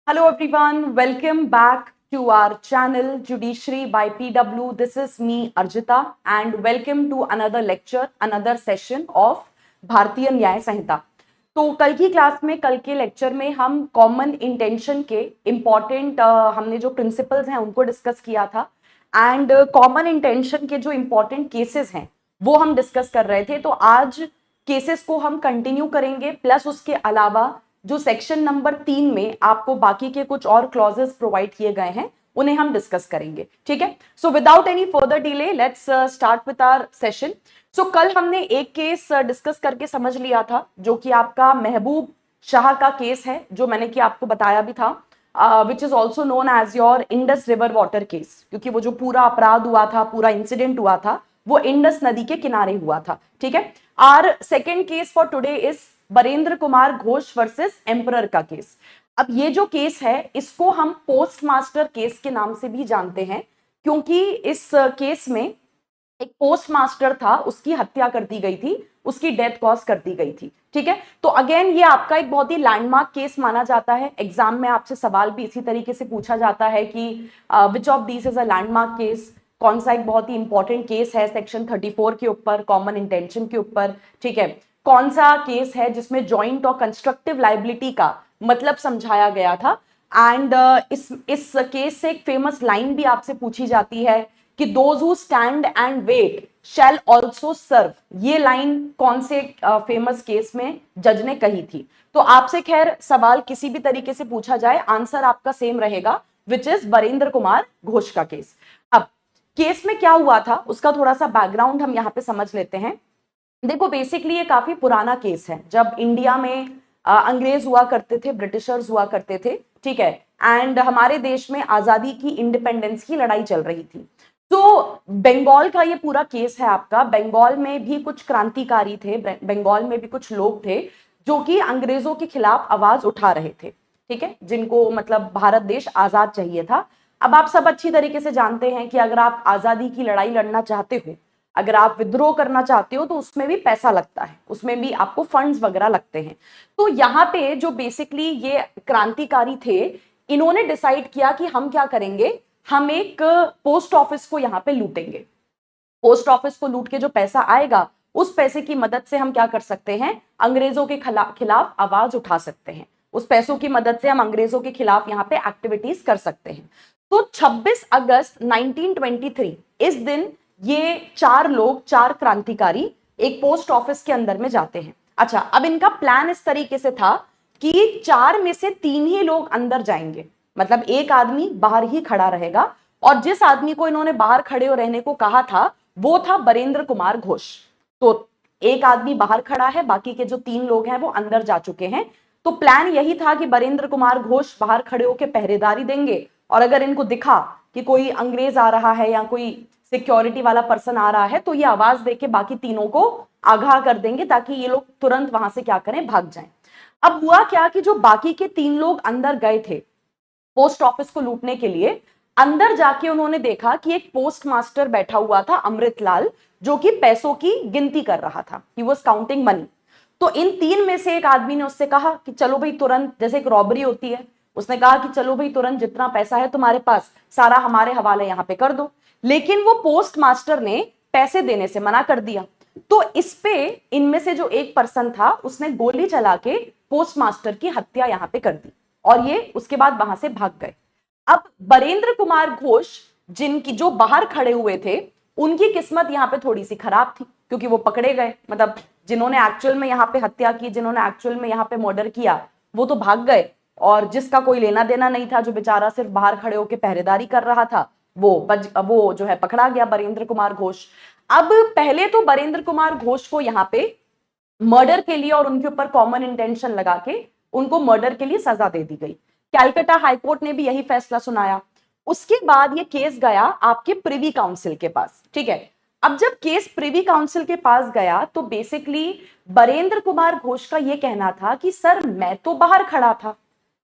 Hello everyone, welcome back to our channel Judiciary by PW. This is me Arjita and welcome to another lecture, another session of भारतीय न्याय संहिता। तो कल की class में, कल के लेक्चर में हम कॉमन इंटेंशन के इम्पॉर्टेंट हमने जो प्रिंसिपल्स हैं उनको डिस्कस किया था एंड कॉमन इंटेंशन के जो इम्पॉर्टेंट केसेस हैं वो हम डिस्कस कर रहे थे। तो आज केसेस को हम कंटिन्यू करेंगे, प्लस उसके अलावा जो सेक्शन नंबर 3 में आपको बाकी के कुछ और क्लॉजेस प्रोवाइड किए गए हैं उन्हें हम डिस्कस करेंगे। ठीक है, so without any further delay let's start with our session. So कल हमने एक केस डिस्कस करके समझ लिया था जो कि आपका महबूब शाह का केस है, जो मैंने कि आपको बताया भी था, which is also known as your Indus river water case, क्योंकि वो जो पूरा अपराध हुआ था, पूरा इंसिडेंट हुआ था, वो इंडस नदी के किनारे हुआ था। ठीक है, our second case for today is Barendra Kumar Ghosh versus emperor का केस। अब ये जो केस है इसको हम पोस्ट मास्टर केस के नाम से भी जानते हैं, क्योंकि इस केस में एक पोस्ट मास्टर था, उसकी हत्या कर दी गई थी, उसकी डेथ कॉज कर दी गई थी। ठीक है, तो अगेन ये आपका एक बहुत ही लैंडमार्क केस माना जाता है। एग्जाम में आपसे सवाल भी इसी तरीके से पूछा जाता है कि which of this is a landmark case, कौन सा एक बहुत ही इंपॉर्टेंट केस है सेक्शन 34 के ऊपर, कॉमन इंटेंशन के ऊपर। ठीक है, कौन सा केस है जिसमें जॉइंट और कंस्ट्रक्टिव लाइबिलिटी का मतलब समझाया गया था। एंड इस केस से एक फेमस लाइन भी आपसे पूछी जाती है कि those who stand and wait shall also serve. ये लाइन कौन से फेमस केस में जज ने कही थी। तो आपसे खैर सवाल किसी भी तरीके से पूछा जाए, आंसर आपका सेम रहेगा, विच इज बरेंद्र कुमार घोष का केस। अब केस में क्या हुआ था उसका थोड़ा सा बैकग्राउंड हम यहाँ पे समझ लेते हैं। देखो, बेसिकली ये काफी पुराना केस है। जब इंडिया में अंग्रेज हुआ करते थे, ब्रिटिशर्स हुआ करते थे, ठीक है, एंड हमारे देश में आजादी की, इंडिपेंडेंस की लड़ाई चल रही थी। तो बंगाल का ये पूरा केस है आपका। बंगाल में भी कुछ क्रांतिकारी थे, बंगाल में भी कुछ लोग थे जो कि अंग्रेजों के खिलाफ आवाज उठा रहे थे। ठीक है, जिनको मतलब भारत देश आजाद चाहिए था। अब आप सब अच्छी तरीके से जानते हैं कि अगर आप आजादी की लड़ाई लड़ना चाहते हो, अगर आप विद्रोह करना चाहते हो, तो उसमें भी पैसा लगता है, उसमें भी आपको फंड्स वगैरह लगते हैं। तो यहाँ पे जो बेसिकली ये क्रांतिकारी थे, इन्होंने डिसाइड किया कि हम क्या करेंगे, हम एक पोस्ट ऑफिस को यहाँ पे लूटेंगे। पोस्ट ऑफिस को लूट के जो पैसा आएगा, उस पैसे की मदद से हम क्या कर सकते हैं, अंग्रेजों के खिलाफ आवाज उठा सकते हैं। उस पैसों की मदद से हम अंग्रेजों के खिलाफ यहाँ पे एक्टिविटीज कर सकते हैं। तो 26 अगस्त 1923 इस दिन ये चार लोग, चार क्रांतिकारी एक पोस्ट ऑफिस के अंदर में जाते हैं। अच्छा, अब इनका प्लान इस तरीके से था कि चार में से तीन ही लोग अंदर जाएंगे, मतलब एक आदमी बाहर ही खड़ा रहेगा, और जिस आदमी को इन्होंने बाहर खड़े हो रहने को कहा था वो था बरेंद्र कुमार घोष। तो एक आदमी बाहर खड़ा है, बाकी के जो तीन लोग हैं वो अंदर जा चुके हैं। तो प्लान यही था कि बरेंद्र कुमार घोष बाहर खड़े होकर पहरेदारी देंगे, और अगर इनको दिखा कि कोई अंग्रेज आ रहा है या कोई सिक्योरिटी वाला पर्सन आ रहा है, तो ये आवाज देके बाकी तीनों को आगाह कर देंगे, ताकि ये लोग तुरंत वहां से क्या करें, भाग जाएं। अब हुआ क्या कि जो बाकी के तीन लोग अंदर गए थे पोस्ट ऑफिस को लूटने के लिए, अंदर जाके उन्होंने देखा कि एक पोस्ट मास्टर बैठा हुआ था, अमृतलाल, जो कि पैसों की गिनती कर रहा था। He was counting money. तो इन तीन में से एक आदमी ने उससे कहा कि चलो भाई तुरंत, जैसे एक रॉबरी होती है, उसने कहा कि चलो भाई तुरंत जितना पैसा है तुम्हारे पास सारा हमारे हवाले यहाँ पे कर दो। लेकिन वो पोस्ट मास्टर ने पैसे देने से मना कर दिया। तो इस पे इनमें से जो एक पर्सन था उसने गोली चला के पोस्ट मास्टर की हत्या यहाँ पे कर दी, और ये उसके बाद वहां से भाग गए। अब बरेंद्र कुमार घोष, जिनकी जो बाहर खड़े हुए थे, उनकी किस्मत यहाँ पे थोड़ी सी खराब थी, क्योंकि वो पकड़े गए। मतलब जिन्होंने एक्चुअल में यहाँ पे हत्या की, जिन्होंने एक्चुअल में यहाँ पे मर्डर किया, वो तो भाग गए, और जिसका कोई लेना देना नहीं था, जो बेचारा सिर्फ बाहर खड़े होकर पहरेदारी कर रहा था, वो जो है पकड़ा गया, बरेंद्र कुमार घोष। अब पहले तो बरेंद्र कुमार घोष को यहाँ पे मर्डर के लिए और उनके ऊपर कॉमन इंटेंशन लगा के उनको मर्डर के लिए सजा दे दी गई। कैलकाटा हाईकोर्ट ने भी यही फैसला सुनाया। उसके बाद ये केस गया आपके प्रिवी काउंसिल के पास। ठीक है, अब जब केस प्रिवी काउंसिल के पास गया, तो बेसिकली बरेंद्र कुमार घोष का यह कहना था कि सर मैं तो बाहर खड़ा था,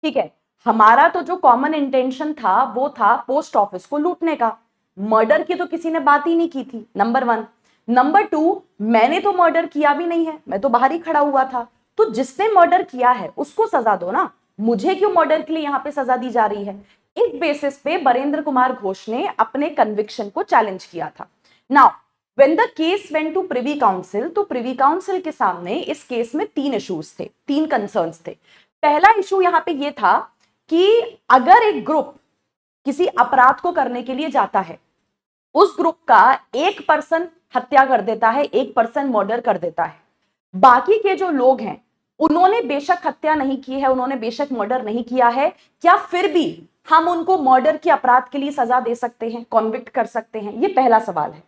ठीक है, हमारा तो जो कॉमन इंटेंशन था वो था पोस्ट ऑफिस को लूटने का, मर्डर की तो किसी ने बात ही नहीं की थी, नंबर 1। नंबर 2, मैंने तो मर्डर किया भी नहीं है, मैं तो बाहर ही खड़ा हुआ था। तो जिसने मर्डर किया है उसको सजा दो ना, मुझे क्यों मर्डर के लिए यहाँ पे सजा दी जा रही है। इस बेसिस पे बरेंद्र कुमार घोष ने अपने कन्विक्शन को चैलेंज किया था। Now when the case went to privy council, तो प्रिवी काउंसिल के सामने इस केस में 3 इश्यूज थे, 3 कंसर्न्स थे। पहला इशू यहाँ पे ये था कि अगर एक ग्रुप किसी अपराध को करने के लिए जाता है, उस ग्रुप का एक पर्सन हत्या कर देता है, एक पर्सन मर्डर कर देता है, बाकी के जो लोग हैं उन्होंने बेशक हत्या नहीं की है, उन्होंने बेशक मर्डर नहीं किया है, क्या फिर भी हम उनको मर्डर के अपराध के लिए सजा दे सकते हैं, कॉन्विक्ट कर सकते हैं? ये पहला सवाल है।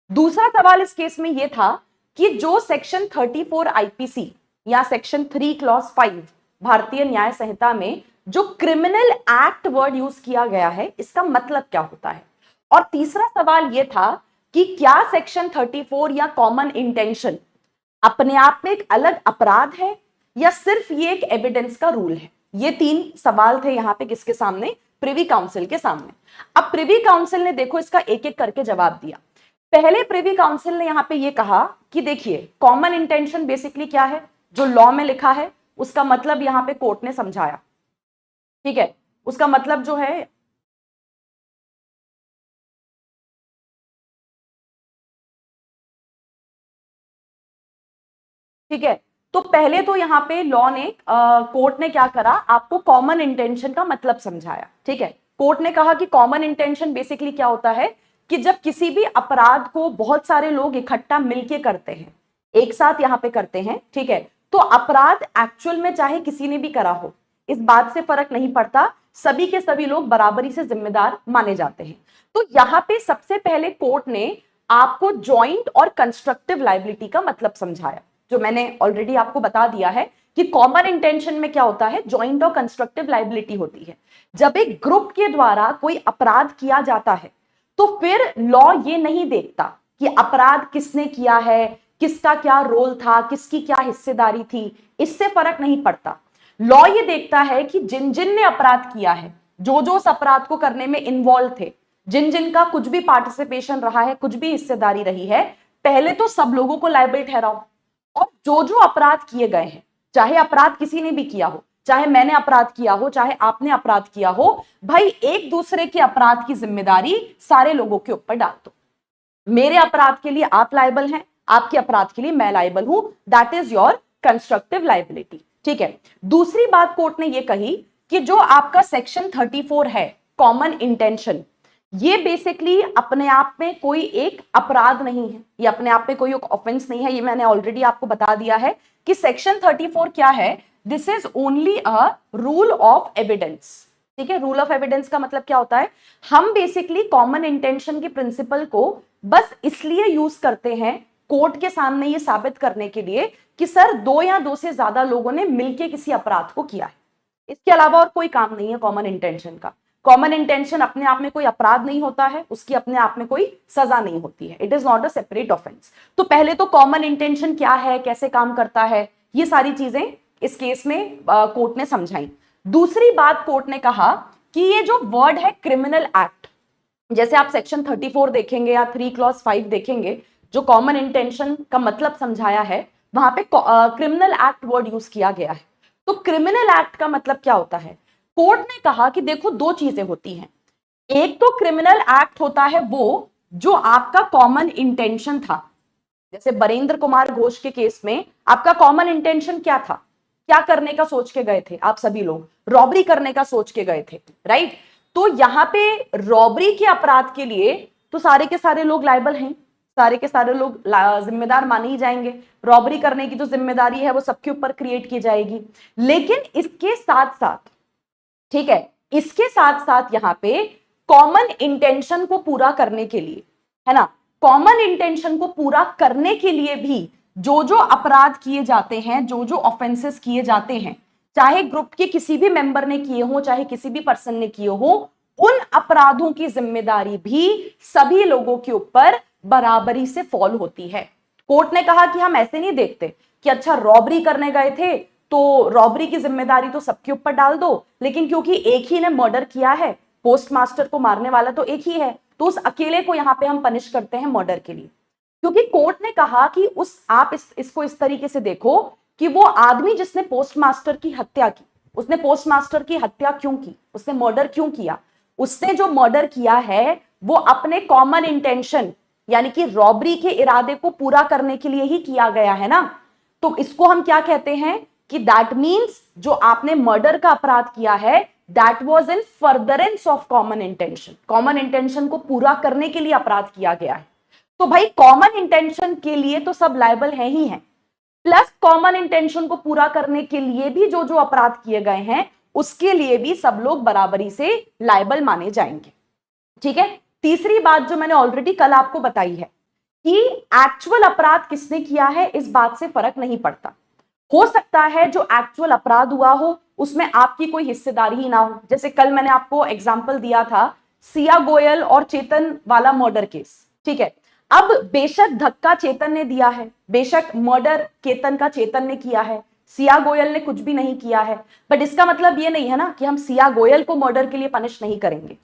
दूसरा सवाल इस केस में यह था कि जो सेक्शन 34 आईपीसी या सेक्शन 3 क्लॉज 5 भारतीय न्याय संहिता में जो क्रिमिनल एक्ट वर्ड यूज किया गया है, इसका मतलब क्या होता है। और तीसरा सवाल यह था कि क्या सेक्शन 34 या कॉमन इंटेंशन अपने आप में एक अलग अपराध है या सिर्फ ये एक एविडेंस का रूल है। ये 3 सवाल थे यहां पे किसके सामने, प्रिवी काउंसिल के सामने। अब प्रिवी काउंसिल ने देखो इसका एक एक करके जवाब दिया। पहले प्रिवी काउंसिल ने यहां पे ये कहा कि देखिए कॉमन इंटेंशन बेसिकली क्या है, जो लॉ में लिखा है उसका मतलब यहां पे कोर्ट ने समझाया, ठीक है। उसका मतलब जो है ठीक है, तो पहले तो यहां पे लॉ ने कोर्ट ने क्या करा, आपको कॉमन इंटेंशन का मतलब समझाया, ठीक है। कोर्ट ने कहा कि कॉमन इंटेंशन बेसिकली क्या होता है कि जब किसी भी अपराध को बहुत सारे लोग इकट्ठा मिलके करते हैं, एक साथ यहां पे करते हैं, ठीक है, तो अपराध एक्चुअल में चाहे किसी ने भी करा हो, इस बात से फर्क नहीं पड़ता, सभी के सभी लोग बराबरी से जिम्मेदार माने जाते हैं। तो यहां पे सबसे पहले कोर्ट ने आपको ज्वाइंट और कंस्ट्रक्टिव लायबिलिटी का मतलब समझाया, जो मैंने ऑलरेडी आपको बता दिया है कि कॉमन इंटेंशन में क्या होता है, ज्वाइंट और कंस्ट्रक्टिव लायबिलिटी होती है। जब एक ग्रुप के द्वारा कोई अपराध किया जाता है तो फिर लॉ ये नहीं देखता कि अपराध किसने किया है, किसका क्या रोल था, किसकी क्या हिस्सेदारी थी, इससे फर्क नहीं पड़ता। लॉ ये देखता है कि जिन जिन ने अपराध किया है, जो जो उस अपराध को करने में इन्वॉल्व थे, जिन जिन का कुछ भी पार्टिसिपेशन रहा है, कुछ भी हिस्सेदारी रही है, पहले तो सब लोगों को लायबल ठहराओ। और जो जो अपराध किए गए हैं, चाहे अपराध किसी ने भी किया हो, चाहे मैंने अपराध किया हो, चाहे आपने अपराध किया हो, भाई एक दूसरे के अपराध की जिम्मेदारी सारे लोगों के ऊपर डाल दो। मेरे अपराध के लिए आप लायबल हैं, आपके अपराध के लिए मैं लायबल हूं, that is your constructive liability, ठीक है। दूसरी बात कोर्ट ने यह कही कि जो आपका सेक्शन 34 है कॉमन इंटेंशन, ये बेसिकली अपने आप में कोई एक अपराध नहीं है, ये अपने आप में कोई ऑफेंस नहीं है। ये मैंने ऑलरेडी आपको बता दिया है कि सेक्शन 34 क्या है, this is only a rule of evidence, ठीक है। रूल ऑफ एविडेंस का मतलब क्या होता है, हम बेसिकली कॉमन इंटेंशन के प्रिंसिपल को बस इसलिए यूज करते हैं कोर्ट के सामने ये साबित करने के लिए कि सर 2 या 2 से ज्यादा लोगों ने मिलकर किसी अपराध को किया है, इसके अलावा और कोई काम नहीं है कॉमन इंटेंशन का। कॉमन इंटेंशन अपने आप में कोई अपराध नहीं होता है, उसकी अपने आप में कोई सजा नहीं होती है, it is not a separate offence. तो पहले तो कॉमन इंटेंशन क्या है, कैसे काम करता है, ये सारी चीजें इस केस में कोर्ट ने समझाई। दूसरी बात कोर्ट ने कहा कि ये जो वर्ड है क्रिमिनल एक्ट, जैसे आप सेक्शन 34 देखेंगे या 3 क्लॉज 5 देखेंगे, जो कॉमन इंटेंशन का मतलब समझाया है, वहां पे क्रिमिनल एक्ट वर्ड यूज किया गया है। तो क्रिमिनल एक्ट का मतलब क्या होता है, कोर्ट ने कहा कि देखो 2 चीजें होती हैं, एक तो क्रिमिनल एक्ट होता है वो जो आपका कॉमन इंटेंशन था, जैसे बरेंद्र कुमार घोष के केस में आपका कॉमन इंटेंशन क्या था, क्या करने का सोच के गए थे आप सभी लोग, रॉबरी करने का सोच के गए थे, राइट। तो यहां पे रॉबरी के अपराध के लिए तो सारे के सारे लोग लायबल हैं, सारे के सारे लोग जिम्मेदार माने ही जाएंगे, रॉबरी करने की जो जिम्मेदारी है वो सबके ऊपर क्रिएट की जाएगी। लेकिन इसके साथ साथ, ठीक है, इसके साथ साथ यहां पे कॉमन इंटेंशन को पूरा करने के लिए, है ना, कॉमन इंटेंशन को पूरा करने के लिए भी जो जो अपराध किए जाते हैं, जो जो ऑफेंसेस किए जाते हैं, चाहे ग्रुप के किसी भी मेंबर ने किए हो, चाहे किसी भी पर्सन ने किए हो, उन अपराधों की जिम्मेदारी भी सभी लोगों के ऊपर बराबरी से फॉल होती है। कोर्ट ने कहा कि हम ऐसे नहीं देखते कि अच्छा रॉबरी करने गए थे तो रॉबरी की जिम्मेदारी तो सबके ऊपर डाल दो, लेकिन क्योंकि एक ही ने मर्डर किया है, पोस्टमास्टर को मारने वाला तो एक ही है, तो उस अकेले को यहां पे हम पनिश करते हैं मर्डर के लिए। क्योंकि कोर्ट ने कहा कि आप इसको इस तरीके से देखो कि वो आदमी जिसने पोस्टमास्टर की हत्या की, उसने पोस्टमास्टर की हत्या क्यों की, उसने मर्डर क्यों किया? उसने जो मर्डर किया है वो अपने कॉमन इंटेंशन यानी कि रॉबरी के इरादे को पूरा करने के लिए ही किया गया है ना। तो इसको हम क्या कहते हैं कि दैट मीन्स जो आपने मर्डर का अपराध किया है that was in furtherance of common intention, common intention को पूरा करने के लिए अपराध किया गया है। तो भाई कॉमन इंटेंशन के लिए तो सब लायबल है ही हैं, प्लस कॉमन इंटेंशन को पूरा करने के लिए भी जो जो अपराध किए गए हैं उसके लिए भी सब लोग बराबरी से लायबल माने जाएंगे। ठीक है, तीसरी बात जो मैंने ऑलरेडी कल आपको बताई है कि एक्चुअल अपराध किसने किया है इस बात से फर्क नहीं पड़ता। हो सकता है जो एक्चुअल अपराध हुआ हो उसमें आपकी कोई हिस्सेदारी ही ना हो, जैसे कल मैंने आपको एग्जांपल दिया था सिया गोयल और चेतन वाला मर्डर केस। ठीक है, अब बेशक धक्का चेतन ने दिया है, बेशक मर्डर केतन का चेतन ने किया है, सिया गोयल ने कुछ भी नहीं किया है, बट इसका मतलब ये नहीं है ना कि हम सिया गोयल को मर्डर के लिए पनिश नहीं करेंगे।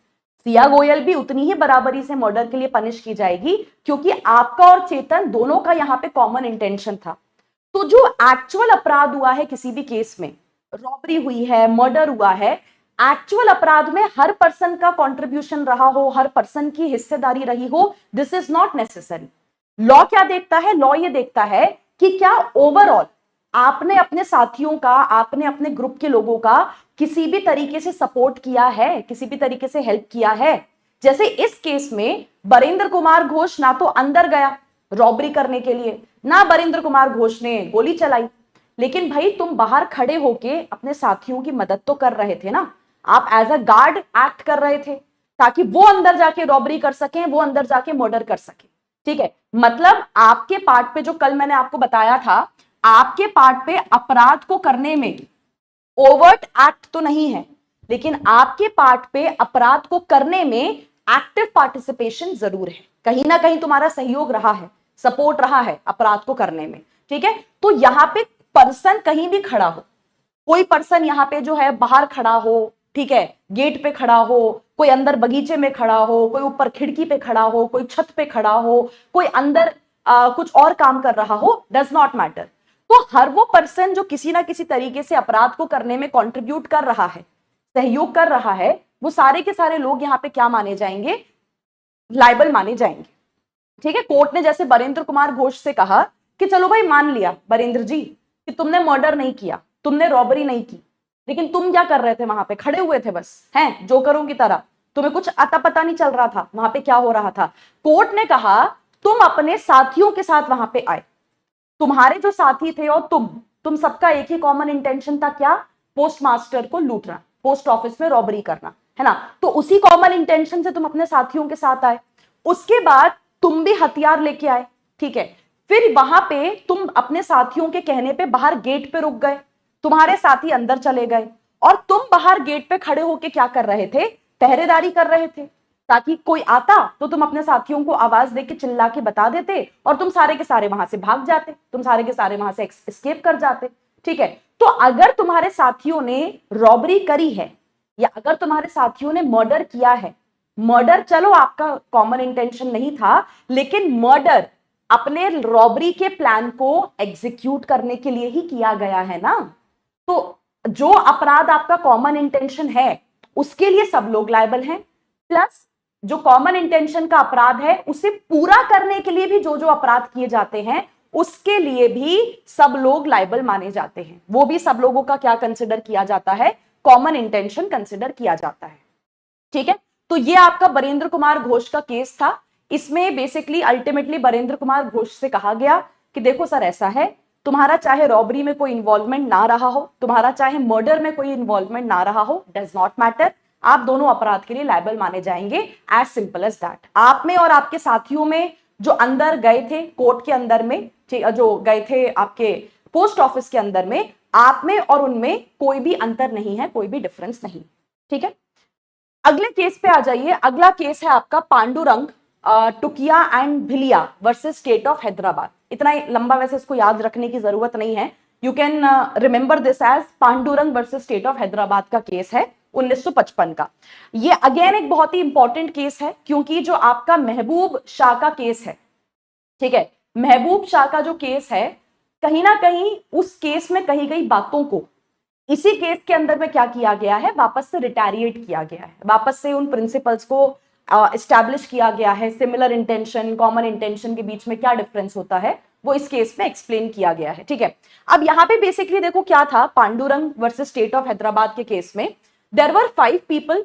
सिया गोयल भी उतनी ही बराबरी से मर्डर के लिए पनिश की जाएगी क्योंकि आपका और चेतन दोनों का यहां पे कॉमन इंटेंशन था। तो जो एक्चुअल अपराध हुआ है किसी भी केस में, रॉबरी हुई है, मर्डर हुआ है, एक्चुअल अपराध में हर पर्सन का कंट्रीब्यूशन रहा हो, हर पर्सन की हिस्सेदारी रही हो, this is not necessary. Law क्या देखता है? लॉ ये देखता है कि क्या ओवरऑल आपने अपने साथियों का, आपने अपने ग्रुप के लोगों का किसी भी तरीके से सपोर्ट किया है, किसी भी तरीके से हेल्प किया है। जैसे इस केस में बरिंदर कुमार घोष ना तो अंदर गया रॉबरी करने के लिए, ना बरिंदर कुमार घोष ने गोली चलाई, लेकिन भाई तुम बाहर खड़े होके अपने साथियों की मदद तो कर रहे थे ना, आप एज अ गार्ड एक्ट कर रहे थे ताकि वो अंदर जाके रॉबरी कर सकें, वो अंदर जाके मर्डर कर सके। ठीक है, मतलब आपके पार्ट पे जो कल मैंने आपको बताया था, आपके पार्ट पे अपराध को करने में ओवर्ट एक्ट तो नहीं है, लेकिन आपके पार्ट पे अपराध को करने में एक्टिव पार्टिसिपेशन जरूर है, कहीं ना कहीं तुम्हारा सहयोग रहा है, सपोर्ट रहा है अपराध को करने में। ठीक है, तो यहां पे पर्सन कहीं भी खड़ा हो, कोई पर्सन यहाँ पे जो है बाहर खड़ा हो, ठीक है, गेट पे खड़ा हो, कोई अंदर बगीचे में खड़ा हो, कोई ऊपर खिड़की पे खड़ा हो, कोई छत पे खड़ा हो, कोई अंदर कुछ और काम कर रहा हो, डज नॉट मैटर। तो हर वो पर्सन जो किसी ना किसी तरीके से अपराध को करने में कंट्रीब्यूट कर रहा है, सहयोग कर रहा है, वो सारे के सारे लोग यहाँ पे क्या माने जाएंगे? लाइबल माने जाएंगे। ठीक है, कोर्ट ने जैसे बरिंदर कुमार घोष से कहा कि चलो भाई मान लिया बरिंदर जी कि तुमने मर्डर नहीं किया, तुमने रॉबरी नहीं की, लेकिन तुम क्या कर रहे थे? वहां पे खड़े हुए थे बस, हैं, जोकरों की तरह, तुम्हें कुछ अता पता नहीं चल रहा था वहां पे क्या हो रहा था। कोर्ट ने कहा तुम अपने साथियों के साथ वहां पे आए, तुम्हारे जो साथी थे और तुम सबका एक ही कॉमन इंटेंशन था, क्या? पोस्ट मास्टर को लूटना, पोस्ट ऑफिस में रॉबरी करना, है ना? तो उसी कॉमन इंटेंशन से तुम अपने साथियों के साथ आए, उसके बाद तुम भी हथियार लेके आए। ठीक है, फिर वहां पे तुम अपने साथियों के कहने पे बाहर गेट पे रुक गए, तुम्हारे साथी अंदर चले गए और तुम बाहर गेट पे खड़े होके क्या कर रहे थे? पहरेदारी कर रहे थे, ताकि कोई आता तो तुम अपने साथियों को आवाज देके चिल्ला के बता देते और तुम सारे के सारे वहां से भाग जाते, तुम सारे के सारे वहां से एस्केप कर जाते। ठीक है, तो अगर तुम्हारे साथियों ने रॉबरी करी है या अगर तुम्हारे साथियों ने मर्डर किया है, मर्डर चलो आपका कॉमन इंटेंशन नहीं था, लेकिन मर्डर अपने रॉबरी के प्लान को एग्जीक्यूट करने के लिए ही किया गया है ना। तो जो अपराध आपका कॉमन इंटेंशन है उसके लिए सब लोग लायबल हैं, प्लस जो कॉमन इंटेंशन का अपराध है उसे पूरा करने के लिए भी जो जो अपराध किए जाते हैं उसके लिए भी सब लोग लायबल माने जाते हैं, वो भी सब लोगों का क्या कंसिडर किया जाता है? कॉमन इंटेंशन कंसिडर किया जाता है। ठीक है, तो ये आपका बरिंदर कुमार घोष का केस था। इसमें बेसिकली अल्टीमेटली बरिंदर कुमार घोष से कहा गया कि देखो सर ऐसा है, तुम्हारा चाहे रॉबरी में कोई इन्वॉल्वमेंट ना रहा हो, तुम्हारा चाहे मर्डर में कोई इन्वॉल्वमेंट ना रहा हो, डज नॉट मैटर, आप दोनों अपराध के लिए लायबल माने जाएंगे, एज सिंपल एज दैट। आप में और आपके साथियों में जो अंदर गए थे कोर्ट के अंदर में, जो गए थे आपके पोस्ट ऑफिस के अंदर में, आप में और उनमें कोई भी अंतर नहीं है, कोई भी डिफरेंस नहीं। ठीक है, अगले केस पे आ जाइए। अगला केस है आपका Pandurang Tukiya and Bhiliya versus state of Hyderabad. इतना लंबा वैसे इसको याद रखने की जरूरत नहीं है, you can remember this as Pandurang versus state of Hyderabad का केस है 1955 का। ये अगेन एक बहुत ही इंपॉर्टेंट केस है क्योंकि जो आपका महबूब शाह का केस है, ठीक है, महबूब शाह का जो केस है, कहीं ना कहीं उस केस में कही गई बातों को इसी केस के अंदर में क्या किया गया है, वापस से रिटेरिएट किया गया है, वापस से उन प्रिंसिपल्स को एस्टैब्लिश किया गया है। सिमिलर इंटेंशन, कॉमन इंटेंशन के बीच में क्या डिफरेंस होता है वो इस केस में एक्सप्लेन किया गया है। ठीक है, अब यहां पे बेसिकली देखो क्या था, Pandurang versus state of Hyderabad के केस में देयर वर 5 पीपल,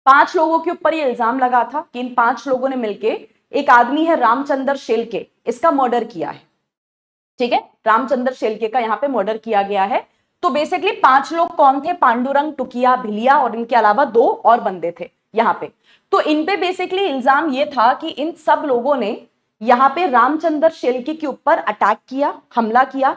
5 लोगों के ऊपर ये इल्जाम लगा था कि इन 5 लोगों ने मिलके, एक आदमी है रामचंद्र शेलके, इसका मर्डर किया है। ठीक है, रामचंद्र शेलके का यहाँ पे मर्डर किया गया है। तो बेसिकली 5 लोग कौन थे, पांडुरंग, टुकिया, भिलिया और इनके अलावा 2 और बंदे थे यहाँ पे। तो इन पे बेसिकली इल्जाम ये था कि इन सब लोगों ने यहाँ पे रामचंद्र शेलके के ऊपर अटैक किया, हमला किया,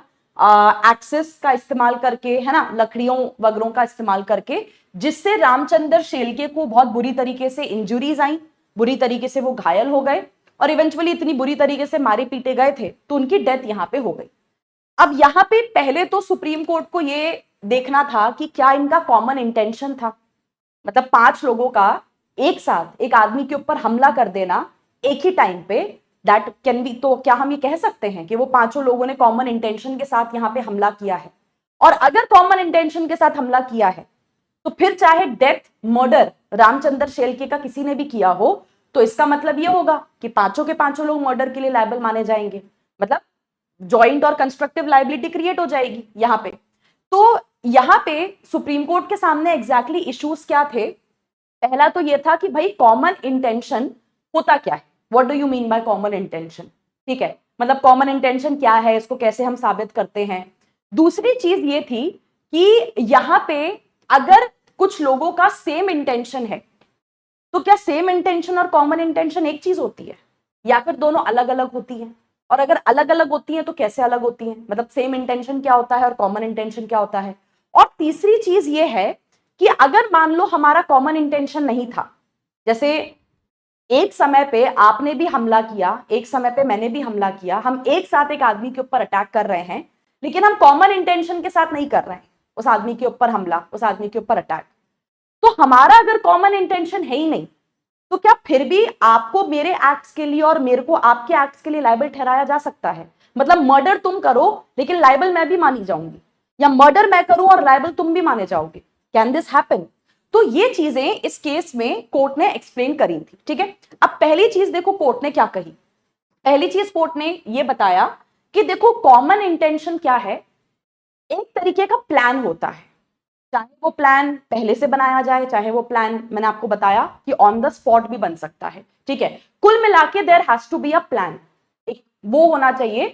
एक्सिस का इस्तेमाल करके, है ना, लकड़ियों वगैरह का इस्तेमाल करके, जिससे रामचंद्र शेलके को बहुत बुरी तरीके से इंजुरीज आई, बुरी तरीके से वो घायल हो गए और इवेंचुअली इतनी बुरी तरीके से मारे पीटे गए थे तो उनकी डेथ यहाँ पे हो गई। अब यहाँ पे पहले तो सुप्रीम कोर्ट को ये देखना था कि क्या इनका कॉमन इंटेंशन था, मतलब 5 लोगों का एक साथ एक आदमी के ऊपर हमला कर देना एक ही टाइम पे, दैट कैन बी, तो क्या हम ये कह सकते हैं कि वो 5 लोगों ने कॉमन इंटेंशन के साथ यहाँ पे हमला किया है? और अगर कॉमन इंटेंशन के साथ हमला किया है तो फिर चाहे डेथ, मर्डर रामचंद्र शेलके का किसी ने भी किया हो, तो इसका मतलब ये होगा कि 5 के 5 लोग मर्डर के लिए लायबल माने जाएंगे, मतलब जॉइंट और कंस्ट्रक्टिव लायबिलिटी क्रिएट हो जाएगी यहाँ पे। तो यहाँ पे सुप्रीम कोर्ट के सामने एग्जैक्टली इश्यूज क्या थे? पहला तो ये था कि भाई कॉमन इंटेंशन होता क्या है, what do you mean by common intention? ठीक है, मतलब कॉमन इंटेंशन क्या है, इसको कैसे हम साबित करते हैं। दूसरी चीज ये थी कि यहाँ पे अगर कुछ लोगों का सेम इंटेंशन है तो क्या सेम इंटेंशन और कॉमन इंटेंशन एक चीज होती है या फिर दोनों अलग अलग होती है? और अगर अलग अलग होती है तो कैसे अलग होती है, मतलब सेम इंटेंशन क्या होता है और कॉमन इंटेंशन क्या होता है? और तीसरी चीज ये है कि अगर मान लो हमारा कॉमन इंटेंशन नहीं था, जैसे एक समय पे आपने भी हमला किया, एक समय पे मैंने भी हमला किया, हम एक साथ एक आदमी के ऊपर अटैक कर रहे हैं, लेकिन हम कॉमन इंटेंशन के साथ नहीं कर रहे हैं उस आदमी के ऊपर हमला, उस आदमी के ऊपर अटैक, तो हमारा अगर कॉमन इंटेंशन है ही नहीं, तो क्या फिर भी आपको मेरे एक्ट्स के लिए और मेरे को आपके एक्ट्स के लिए लायबल ठहराया जा सकता है? मतलब मर्डर तुम करो लेकिन लायबल मैं भी मानी जाऊंगी, या मर्डर मैं करूं और लायबल तुम भी माने जाओगे? Can this happen? तो ये चीजें इस केस में कोर्ट ने एक्सप्लेन करी थी। ठीक है, अब पहली चीज देखो कोर्ट ने क्या कही। पहली चीज कोर्ट ने ये बताया कि देखो कॉमन इंटेंशन क्या है, एक तरीके का प्लान होता है, चाहे वो प्लान पहले से बनाया जाए, चाहे वो प्लान, मैंने आपको बताया कि ऑन द स्पॉट भी बन सकता है। ठीक है, कुल मिला के there has to be a plan, एक वो होना चाहिए।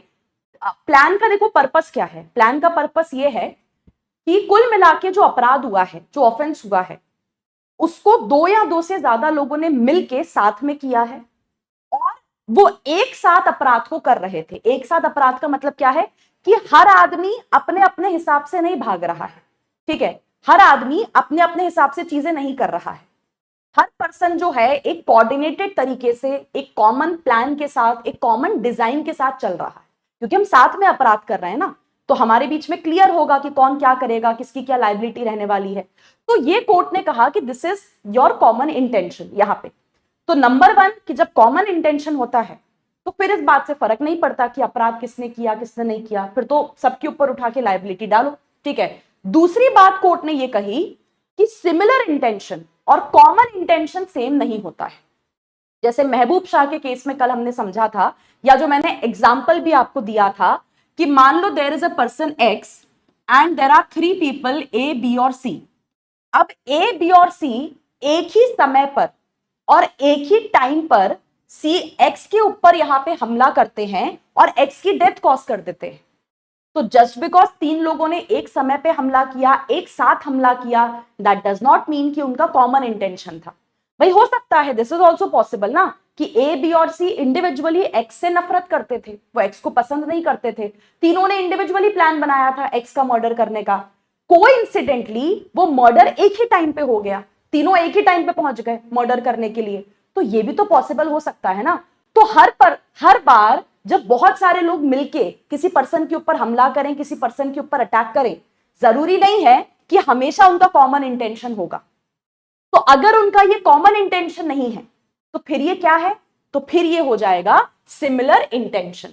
प्लान का देखो पर्पस क्या है, प्लान का पर्पस ये है कि कुल मिला के जो अपराध हुआ है, जो ऑफेंस हुआ है, उसको 2 या 2 से ज्यादा लोगों ने मिलके साथ में किया है और वो एक साथ अपराध को कर रहे थे। एक साथ अपराध का मतलब क्या है कि हर आदमी अपने अपने हिसाब से नहीं भाग रहा है। ठीक है, हर आदमी अपने अपने हिसाब से चीजें नहीं कर रहा है, हर पर्सन जो है एक कोऑर्डिनेटेड तरीके से, एक कॉमन प्लान के साथ, एक कॉमन डिजाइन के साथ चल रहा है, क्योंकि हम साथ में अपराध कर रहे हैं ना, तो हमारे बीच में क्लियर होगा कि कौन क्या करेगा, किसकी क्या लायबिलिटी रहने वाली है। तो ये कोर्ट ने कहा कि this is your common intention यहां पे। तो नंबर 1 कि जब कॉमन इंटेंशन होता है तो फिर इस बात से फर्क नहीं पड़ता कि अपराध किसने किया किसने नहीं किया, फिर तो सबके ऊपर उठा के लायबिलिटी डालो। ठीक है, दूसरी बात कोर्ट ने ये कही कि सिमिलर इंटेंशन और कॉमन इंटेंशन सेम नहीं होता है। जैसे महबूब शाह के केस में कल हमने समझा था, या जो मैंने एग्जाम्पल भी आपको दिया था कि मान लो there is a person X and there are 3 people A, B और सी। अब ए, बी और सी एक ही समय पर और एक ही टाइम पर सी एक्स के ऊपर यहां पे हमला करते हैं और एक्स की डेथ कॉज कर देते हैं। तो जस्ट बिकॉज 3 लोगों ने एक समय पे हमला किया, एक साथ हमला किया, दैट डज नॉट मीन कि उनका कॉमन इंटेंशन था। भाई हो सकता है, दिस इज ऑल्सो पॉसिबल ना, कि ए, बी और सी इंडिविजुअली एक्स से नफरत करते थे, वो एक्स को पसंद नहीं करते थे, तीनों ने इंडिविजुअली प्लान बनाया था एक्स का मर्डर करने का, कोइंसिडेंटली वो मर्डर एक ही टाइम पे हो गया, तीनों एक ही टाइम पे पहुंच गए मर्डर करने के लिए, तो ये भी तो पॉसिबल हो सकता है ना। तो हर बार जब बहुत सारे लोग मिलके किसी पर्सन के ऊपर हमला करें, किसी पर्सन के ऊपर अटैक करें, जरूरी नहीं है कि हमेशा उनका कॉमन इंटेंशन होगा। तो अगर उनका ये कॉमन इंटेंशन नहीं है तो फिर ये क्या है, तो फिर ये हो जाएगा सिमिलर इंटेंशन।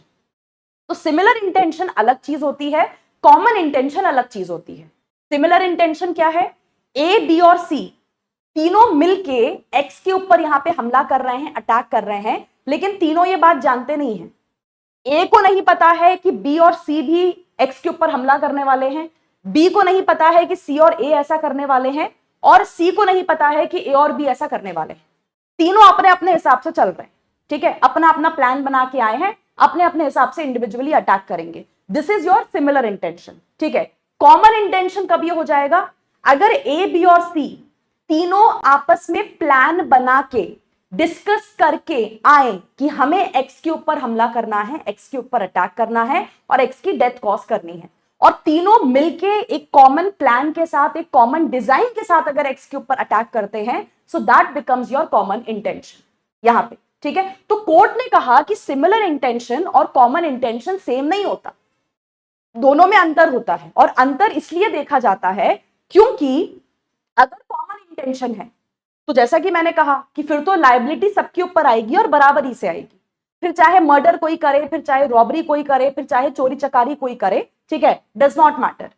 तो सिमिलर इंटेंशन अलग चीज होती है, कॉमन इंटेंशन अलग चीज होती है। सिमिलर इंटेंशन क्या है? ए, बी और सी तीनों मिलके एक्स के ऊपर यहां पे हमला कर रहे हैं, अटैक कर रहे हैं, लेकिन तीनों ये बात जानते नहीं है। ए को नहीं पता है कि बी और सी भी एक्स के ऊपर हमला करने वाले हैं, बी को नहीं पता है कि सी और ए ऐसा करने वाले हैं, और सी को नहीं पता है कि ए और बी ऐसा करने वाले हैं। तीनों अपने अपने हिसाब से चल रहे हैं, ठीक है, अपना अपना प्लान बना के आए हैं, अपने अपने हिसाब से इंडिविजुअली अटैक करेंगे। This is your similar intention, ठीक है। कॉमन इंटेंशन कब ये हो जाएगा? अगर ए, बी और सी तीनों आपस में प्लान बना के डिस्कस करके आए कि हमें एक्स के ऊपर हमला करना है, एक्स के ऊपर अटैक करना है और एक्स की डेथ कॉज करनी है, और तीनों मिलके एक कॉमन प्लान के साथ, एक कॉमन डिजाइन के साथ अगर एक्स के ऊपर अटैक करते हैं, so that becomes your common intention यहां पे, ठीक है। तो कोर्ट ने कहा कि सिमिलर इंटेंशन और कॉमन इंटेंशन सेम नहीं होता, दोनों में अंतर होता है, और अंतर इसलिए देखा जाता है क्योंकि अगर कॉमन इंटेंशन है तो जैसा कि मैंने कहा कि फिर तो लायबिलिटी सबके ऊपर आएगी और बराबरी से आएगी, फिर चाहे मर्डर कोई करे, फिर चाहे रॉबरी कोई करे, फिर चाहे चोरी चकारी कोई करे, ठीक है, डज नॉट मैटर।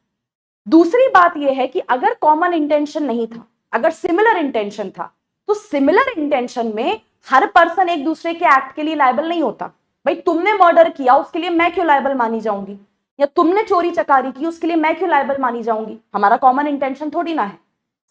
दूसरी बात यह है कि अगर कॉमन इंटेंशन नहीं था, अगर सिमिलर इंटेंशन था, तो सिमिलर इंटेंशन में हर पर्सन एक दूसरे के एक्ट के लिए लायबल नहीं होता। भाई तुमने मर्डर किया उसके लिए मैं क्यों लायबल मानी जाऊंगी, या तुमने चोरी चकारी की उसके लिए मैं क्यों लायबल मानी जाऊंगी, हमारा कॉमन इंटेंशन थोड़ी ना है।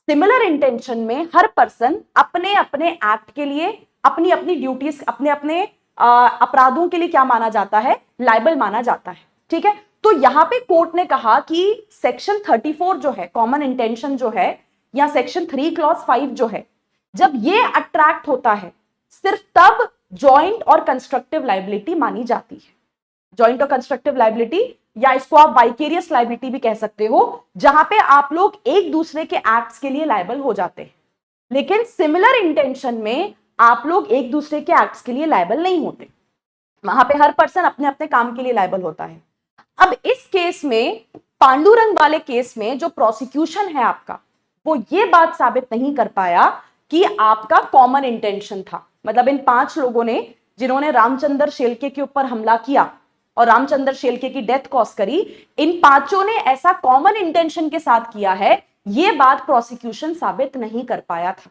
सिमिलर इंटेंशन में हर पर्सन अपने अपने एक्ट के लिए, अपनी अपनी ड्यूटीज, अपने अपने अपराधों के लिए क्या माना जाता है? लायबल माना जाता है, ठीक है। तो यहां पे कोर्ट ने कहा कि सेक्शन 34 जो है कॉमन इंटेंशन जो है, या सेक्शन 3 क्लॉज 5 जो है, जब ये अट्रैक्ट होता है सिर्फ तब जॉइंट और कंस्ट्रक्टिव लायबिलिटी मानी जाती है। जॉइंट और कंस्ट्रक्टिव लायबिलिटी, या इसको आप वाइकेरियस लायबिलिटी भी कह सकते हो, जहां पे आप लोग एक दूसरे के एक्ट्स के लिए लायबल हो जाते हैं। लेकिन सिमिलर इंटेंशन में आप लोग एक दूसरे के एक्ट्स के लिए लायबल नहीं होते, वहां पे हर पर्सन अपने अपने काम के लिए लायबल होता है। अब इस केस में, पांडुरंग वाले केस में, जो प्रोसिक्यूशन है आपका, वो ये बात साबित नहीं कर पाया कि आपका कॉमन इंटेंशन था। मतलब इन 5 लोगों ने जिन्होंने रामचंद्र शेलके के ऊपर हमला किया और रामचंद्र शेलके की डेथ कॉज करी, इन 5 ने ऐसा कॉमन इंटेंशन के साथ किया है, यह बात प्रोसिक्यूशन साबित नहीं कर पाया था।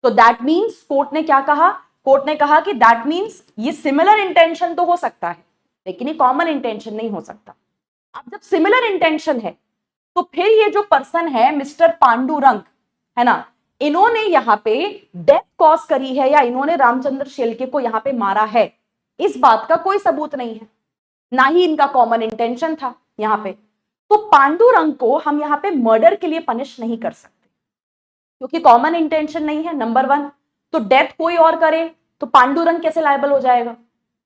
तो दैट मींस कोर्ट ने क्या कहा? कोर्ट ने कहा कि दैट मींस ये सिमिलर इंटेंशन तो हो सकता है, लेकिन ये कॉमन इंटेंशन नहीं हो सकता। अब जब सिमिलर इंटेंशन है, तो फिर ये जो पर्सन है मिस्टर पांडुरंग, है ना, इन्होंने यहां पे डेथ कॉज करी है, या इन्होंने रामचंद्र शेलके को यहां पे मारा है, इस बात का कोई सबूत नहीं है, ना ही इनका कॉमन इंटेंशन था यहां पे। तो पांडुरंग को हम यहां पे मर्डर के लिए पनिश नहीं कर सकते, क्योंकि कॉमन इंटेंशन नहीं है, नंबर 1। तो डेथ कोई और करे तो पांडुरंग कैसे लायबल हो जाएगा?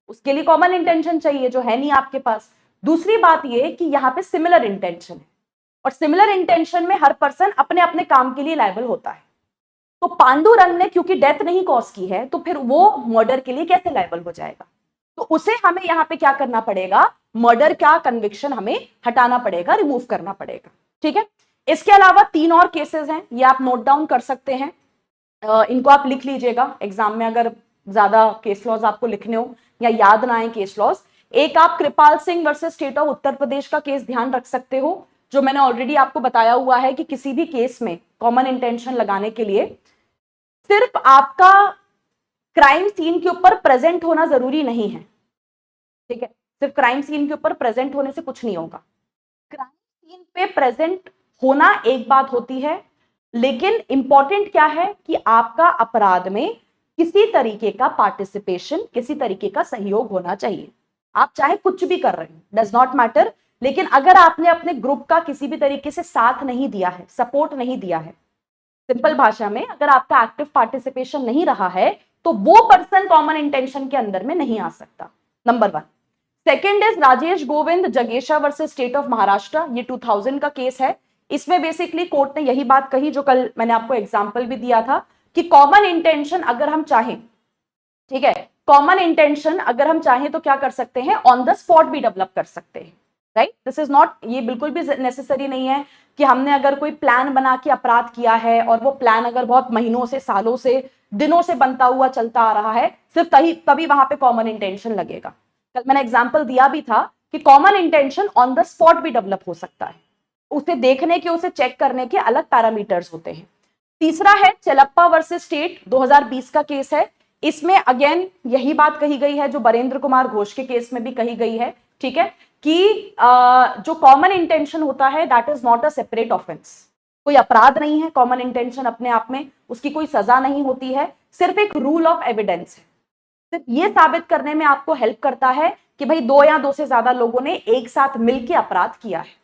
उसके लिए कॉमन इंटेंशन चाहिए, जो है नहीं आपके पास। दूसरी बात यह कि यहां पे सिमिलर इंटेंशन है, और सिमिलर इंटेंशन में हर पर्सन अपने अपने काम के लिए लायबल होता है। तो पांडुरंग ने क्योंकि डेथ नहीं कॉज की है, तो फिर वो मर्डर के लिए कैसे लायबल हो जाएगा? तो उसे हमें यहां पे क्या करना पड़ेगा? मर्डर का कन्विक्शन हमें हटाना पड़ेगा, रिमूव करना पड़ेगा, ठीक है। इसके अलावा 3 और केसेस हैं, ये आप नोट डाउन कर सकते हैं, इनको आप लिख लीजिएगा एग्जाम में, अगर ज्यादा केस लॉज आपको लिखने हो या याद ना आए केस लॉज। एक आप Kripal Singh versus state of Uttar Pradesh का केस ध्यान रख सकते हो, जो मैंने ऑलरेडी आपको बताया हुआ है कि किसी भी केस में कॉमन इंटेंशन लगाने के लिए सिर्फ आपका क्राइम सीन के ऊपर प्रेजेंट होना जरूरी नहीं है, ठीक है। सिर्फ क्राइम सीन के ऊपर प्रेजेंट होने से कुछ नहीं होगा। क्राइम सीन पे प्रेजेंट होना एक बात होती है, लेकिन इंपॉर्टेंट क्या है कि आपका अपराध में किसी तरीके का पार्टिसिपेशन, किसी तरीके का सहयोग होना चाहिए। आप चाहे कुछ भी कर रहे हो, डज नॉट मैटर, लेकिन अगर आपने अपने ग्रुप का किसी भी तरीके से साथ नहीं दिया है, सपोर्ट नहीं दिया है, सिंपल भाषा में अगर आपका एक्टिव पार्टिसिपेशन नहीं रहा है, तो वो पर्सन कॉमन इंटेंशन के अंदर में नहीं आ सकता, number 1। Second is Rajesh Govind जगेशा वर्सेस स्टेट ऑफ महाराष्ट्र, ये 2000 का केस है। इसमें बेसिकली कोर्ट ने यही बात कही जो कल मैंने आपको एग्जांपल भी दिया था, कि कॉमन इंटेंशन अगर हम चाहें, ठीक है, कॉमन इंटेंशन अगर हम चाहें तो क्या कर सकते हैं? ऑन द स्पॉट भी डेवलप कर सकते हैं, राइट। दिस इज नॉट, ये बिल्कुल भी नेसेसरी नहीं है कि हमने अगर कोई प्लान बना के अपराध किया है और वो प्लान अगर बहुत महीनों से, सालों से, दिनों से बनता हुआ चलता आ रहा है, सिर्फ तभी वहां पे कॉमन इंटेंशन लगेगा। कल मैंने एग्जांपल दिया भी था कि common intention on the spot भी डेवलप हो सकता है, उसे देखने के, उसे चेक करने के अलग पैरामीटर्स होते हैं। तीसरा है चेलप्पा वर्सेस स्टेट, 2020 का केस है। इसमें अगेन यही बात कही गई है जो बरेंद्र कुमार घोष के केस में भी कही गई है, ठीक है, कि जो कॉमन इंटेंशन होता है that is not a separate offence. कोई अपराध नहीं है कॉमन इंटेंशन अपने आप में, उसकी कोई सजा नहीं होती है, सिर्फ एक रूल ऑफ एविडेंस है। सिर्फ ये साबित करने में आपको हेल्प करता है कि भाई दो या दो से ज्यादा लोगों ने एक साथ मिलकर अपराध किया है।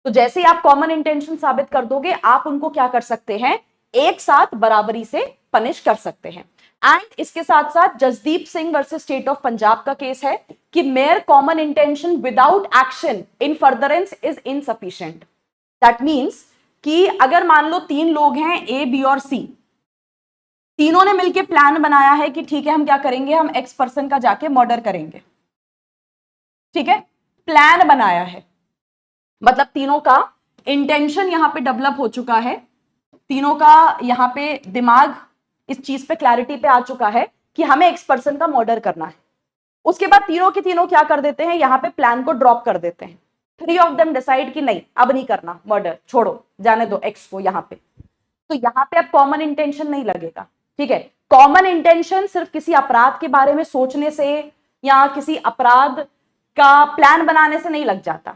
तो जैसे ही आप कॉमन इंटेंशन साबित कर दोगे, आप उनको क्या कर सकते हैं, एक साथ बराबरी से पनिश कर सकते हैं। एंड इसके साथ साथ Jasdeep Singh versus state of Punjab का केस है कि mayor common intention without action in furtherance is insufficient. That means कि अगर मान लो 3 लोग हैं ए, बी और सी, तीनों ने मिलकर प्लान बनाया है कि ठीक है हम क्या करेंगे, हम एक्स पर्सन का जाके मर्डर करेंगे, ठीक है, प्लान बनाया है, मतलब तीनों का इंटेंशन यहां पे डेवलप हो चुका है, तीनों का यहां पे दिमाग इस चीज पे क्लैरिटी पे आ चुका है कि हमें एक्स पर्सन का मर्डर करना है। उसके बाद तीनों के तीनों क्या कर देते हैं, यहां पे प्लान को ड्रॉप कर देते हैं। 3 ऑफ देम डिसाइड कि नहीं अब नहीं करना मर्डर, छोड़ो जाने दो एक्स को यहां पे। तो यहां पे अब कॉमन इंटेंशन नहीं लगेगा, ठीक है। कॉमन इंटेंशन सिर्फ किसी अपराध के बारे में सोचने से या किसी अपराध का प्लान बनाने से नहीं लग जाता,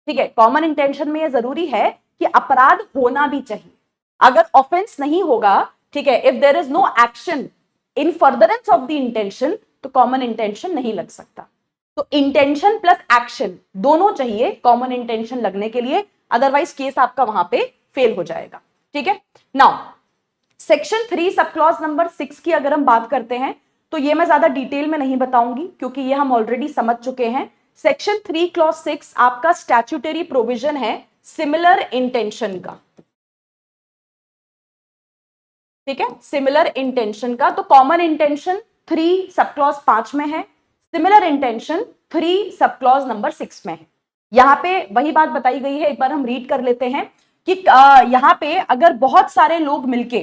ठीक है। कॉमन इंटेंशन में यह जरूरी है कि अपराध होना भी चाहिए। अगर ऑफेंस नहीं होगा, ठीक है, if there is no action in furtherance of the intention, तो कॉमन इंटेंशन नहीं लग सकता। तो इंटेंशन प्लस एक्शन दोनों चाहिए कॉमन इंटेंशन लगने के लिए, अदरवाइज केस आपका वहां पे फेल हो जाएगा, ठीक है। Now section 3 sub clause number 6 की अगर हम बात करते हैं तो ये मैं ज्यादा डिटेल में नहीं बताऊंगी क्योंकि ये हम ऑलरेडी समझ चुके हैं। सेक्शन 3 क्लॉज 6 आपका स्टैट्यूटरी प्रोविजन है सिमिलर इंटेंशन का, ठीक है, सिमिलर इंटेंशन का। तो कॉमन इंटेंशन 3 सब क्लॉज 5 में है, similar intention 3 sub clause number 6 में है। यहां पे वही बात बताई गई है, एक बार हम रीड कर लेते हैं कि यहां पे अगर बहुत सारे लोग मिलके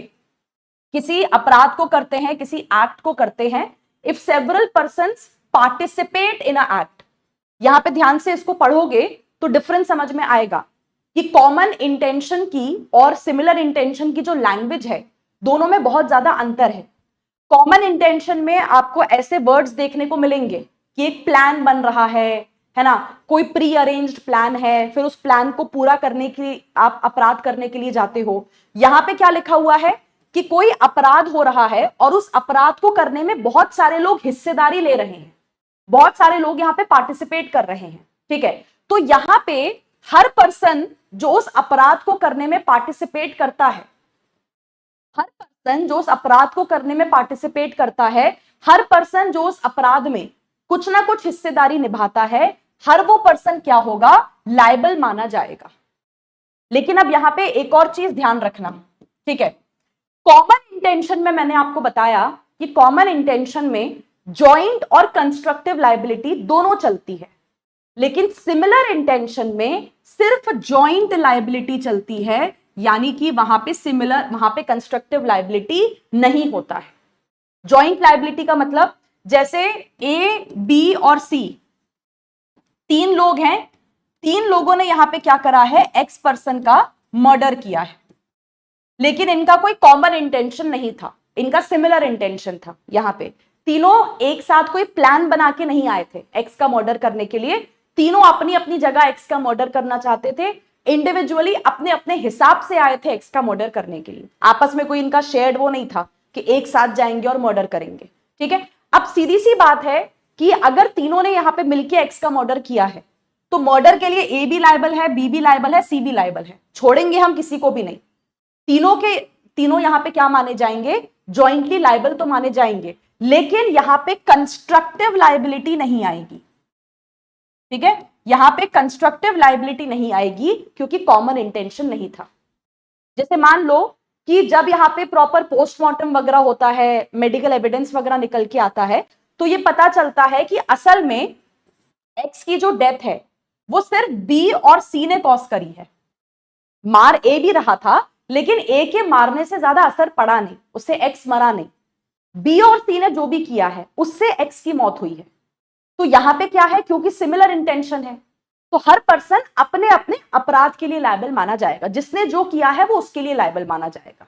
किसी अपराध को करते हैं, किसी एक्ट को करते हैं, if several persons participate in a act, यहां पे ध्यान से इसको पढ़ोगे तो डिफरेंस समझ में आएगा कि कॉमन इंटेंशन की और सिमिलर इंटेंशन की जो लैंग्वेज है दोनों में बहुत ज्यादा अंतर है। कॉमन इंटेंशन में आपको ऐसे वर्ड्स देखने को मिलेंगे कि एक प्लान बन रहा है ना, कोई प्री अरेंज्ड प्लान है, फिर उस प्लान को पूरा करने के आप अपराध करने के लिए जाते हो। यहां पे क्या लिखा हुआ है कि कोई अपराध हो रहा है और उस अपराध को करने में बहुत सारे लोग हिस्सेदारी ले रहे हैं, बहुत सारे लोग यहां पे पार्टिसिपेट कर रहे हैं, ठीक है। तो यहां पे हर पर्सन जो उस अपराध को करने में पार्टिसिपेट करता है, हर पर्सन जो उस अपराध को करने में पार्टिसिपेट करता है, हर पर्सन जो उस अपराध में कुछ ना कुछ हिस्सेदारी निभाता है, हर वो पर्सन क्या होगा, लायबल माना जाएगा। लेकिन अब यहां पे एक और चीज ध्यान रखना, ठीक है। कॉमन इंटेंशन में मैंने आपको बताया कि कॉमन इंटेंशन में जॉइंट और कंस्ट्रक्टिव लायबिलिटी दोनों चलती है, लेकिन सिमिलर इंटेंशन में सिर्फ जॉइंट लायबिलिटी चलती है, यानी कि वहां पे कंस्ट्रक्टिव लायबिलिटी नहीं होता है। जॉइंट लायबिलिटी का मतलब जैसे ए, बी और सी 3 लोग हैं, 3 लोगों ने यहां पे क्या करा है, एक्स पर्सन का मर्डर किया है, लेकिन इनका कोई कॉमन इंटेंशन नहीं था, इनका सिमिलर इंटेंशन था। यहां पे तीनों एक साथ कोई प्लान बना के नहीं आए थे एक्स का मर्डर करने के लिए, तीनों अपनी अपनी जगह एक्स का मर्डर करना चाहते थे, इंडिविजुअली अपने अपने हिसाब से आए थे एक्स का मर्डर करने के लिए। आपस में कोई इनका शेयर्ड वो नहीं था कि एक साथ जाएंगे और मर्डर करेंगे, ठीक है। अब सीधी सी बात है कि अगर तीनों ने यहां पे मिलकर एक्स का मर्डर किया है तो मर्डर के लिए ए भी लायबल है, बी भी लायबल है, सी भी लायबल है, छोड़ेंगे हम किसी को भी नहीं। तीनों यहां पे क्या माने जाएंगे, जॉइंटली लायबल तो माने जाएंगे, लेकिन यहां पे कंस्ट्रक्टिव लायबिलिटी नहीं आएगी, ठीक है। यहां पे कंस्ट्रक्टिव लायबिलिटी नहीं आएगी क्योंकि कॉमन इंटेंशन नहीं था। जैसे मान लो कि जब यहां पे प्रॉपर पोस्टमार्टम वगैरह होता है, मेडिकल एविडेंस वगैरह निकल के आता है, तो ये पता चलता है कि असल में एक्स की जो डेथ है वो सिर्फ बी और सी ने कॉज करी है। मार ए भी रहा था, लेकिन ए के मारने से ज्यादा असर पड़ा नहीं, उससे एक्स मरा नहीं। बी और सी ने जो भी किया है उससे एक्स की मौत हुई है। तो यहां पे क्या है, क्योंकि सिमिलर इंटेंशन है तो हर पर्सन अपने अपने अपराध के लिए लायबल माना जाएगा, जिसने जो किया है वो उसके लिए लायबल माना जाएगा।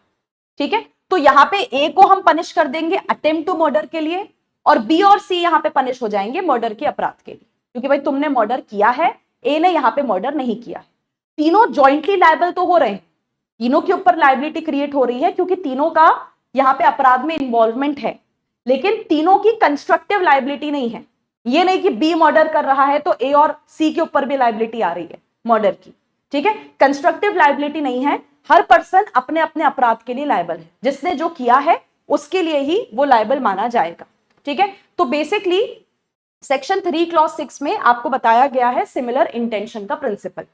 ठीक है, तो यहां पे ए को हम पनिश कर देंगे अटेम्प्ट टू मर्डर के लिए, और बी और सी यहां पे पनिश हो जाएंगे मर्डर के अपराध के लिए, क्योंकि भाई तुमने मर्डर किया है, ए ने यहां पे मर्डर नहीं किया है। तीनों जॉइंटली लायबल तो हो रहे हैं, तीनों के ऊपर लायबिलिटी क्रिएट हो रही है, क्योंकि तीनों का यहां पे अपराध में इन्वॉल्वमेंट है, लेकिन तीनों की कंस्ट्रक्टिव लायबिलिटी नहीं है। ये नहीं कि बी मर्डर कर रहा है तो ए और सी के ऊपर भी लायबिलिटी आ रही है मर्डर की। ठीक है, कंस्ट्रक्टिव लायबिलिटी नहीं है, हर पर्सन अपने अपने अपराध के लिए लायबल है, जिसने जो किया है उसके लिए ही वो लायबल माना जाएगा। ठीक है, तो बेसिकली सेक्शन 3 क्लॉज 6 में आपको बताया गया है सिमिलर इंटेंशन का प्रिंसिपल।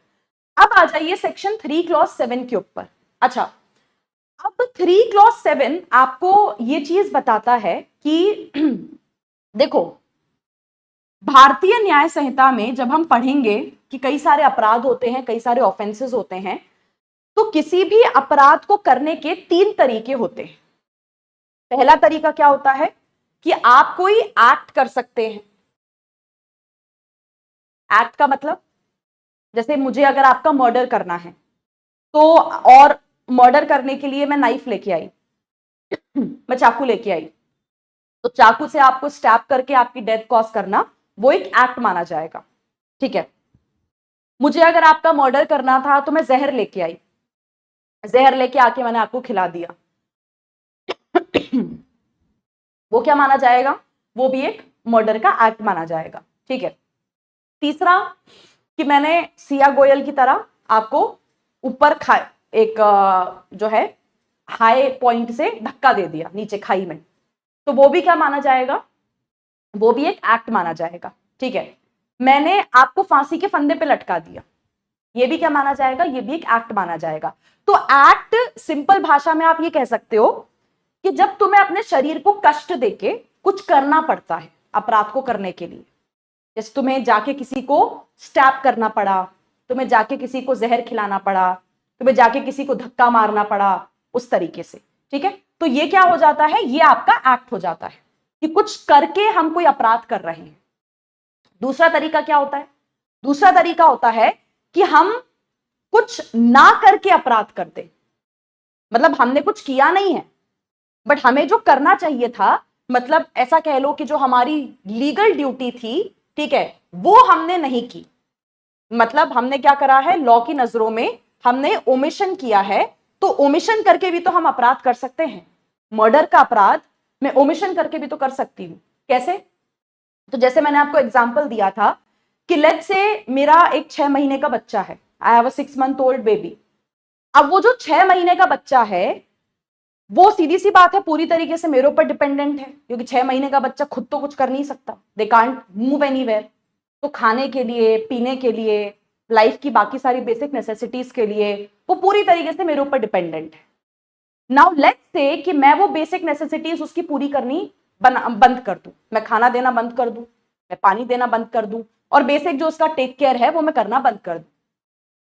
अब आ जाइए सेक्शन 3 क्लॉज 7 के ऊपर। अच्छा, अब 3 क्लॉज 7 आपको ये चीज बताता है कि देखो, भारतीय न्याय संहिता में जब हम पढ़ेंगे कि कई सारे अपराध होते हैं, कई सारे ऑफेंसेस होते हैं, तो किसी भी अपराध को करने के 3 तरीके होते हैं। पहला तरीका क्या होता है कि आप कोई एक्ट कर सकते हैं। एक्ट का मतलब, जैसे मुझे अगर आपका मर्डर करना है तो, और मर्डर करने के लिए मैं नाइफ लेके आई, मैं चाकू लेके आई, तो चाकू से आपको स्टैप करके आपकी डेथ कॉज करना, वो एक एक्ट माना जाएगा। ठीक है, मुझे अगर आपका मर्डर करना था तो मैं जहर लेके आई, जहर लेके आके मैंने आपको खिला दिया, वो क्या माना जाएगा, वो भी एक मर्डर का एक्ट माना जाएगा। ठीक है, तीसरा कि मैंने सिया गोयल की तरह आपको ऊपर एक जो है हाई पॉइंट से धक्का दे दिया नीचे खाई में, तो वो भी क्या माना जाएगा, वो भी एक एक्ट माना जाएगा। ठीक है, मैंने आपको फांसी के फंदे पे लटका दिया, ये भी क्या माना जाएगा, ये भी एक एक्ट माना जाएगा। तो एक्ट सिंपल भाषा में आप ये कह सकते हो कि जब तुम्हें अपने शरीर को कष्ट देके कुछ करना पड़ता है अपराध को करने के लिए, जैसे तुम्हें जाके किसी को स्टैप करना पड़ा, तुम्हें जाके किसी को जहर खिलाना पड़ा, तुम्हें जाके किसी को धक्का मारना पड़ा, उस तरीके से। ठीक है, तो ये क्या हो जाता है, ये आपका एक्ट हो जाता है कि कुछ करके हम कोई अपराध कर रहे हैं। दूसरा तरीका क्या होता है, दूसरा तरीका होता है कि हम कुछ ना करके अपराध करते, मतलब हमने कुछ किया नहीं है बट हमें जो करना चाहिए था, मतलब ऐसा कह लो कि जो हमारी लीगल ड्यूटी थी, ठीक है, वो हमने नहीं की। मतलब हमने क्या करा है, लॉ की नजरों में हमने ओमिशन किया है, तो ओमिशन करके भी तो हम अपराध कर सकते हैं। मर्डर का अपराध मैं ओमिशन करके भी तो कर सकती हूं। कैसे, तो जैसे मैंने आपको एग्जांपल दिया था कि लेट्स से मेरा एक 6 महीने का बच्चा है, I have a 6 month old baby. अब वो जो 6 महीने का बच्चा है, वो सीधी सी बात है पूरी तरीके से मेरे ऊपर डिपेंडेंट है, क्योंकि 6 महीने का बच्चा खुद तो कुछ कर नहीं सकता, दे कांट मूव एनीवेयर। तो खाने के लिए, पीने के लिए, लाइफ की बाकी सारी बेसिक नेसेसिटीज के लिए वो पूरी तरीके से मेरे ऊपर डिपेंडेंट है। नाउ लेट्स से कि मैं वो बेसिक नेसेसिटीज उसकी पूरी करनी बंद कर दूं, मैं खाना देना बंद कर दूं, मैं पानी देना बंद कर दूं, और बेसिक जो उसका टेक केयर है वो मैं करना बंद कर दूं।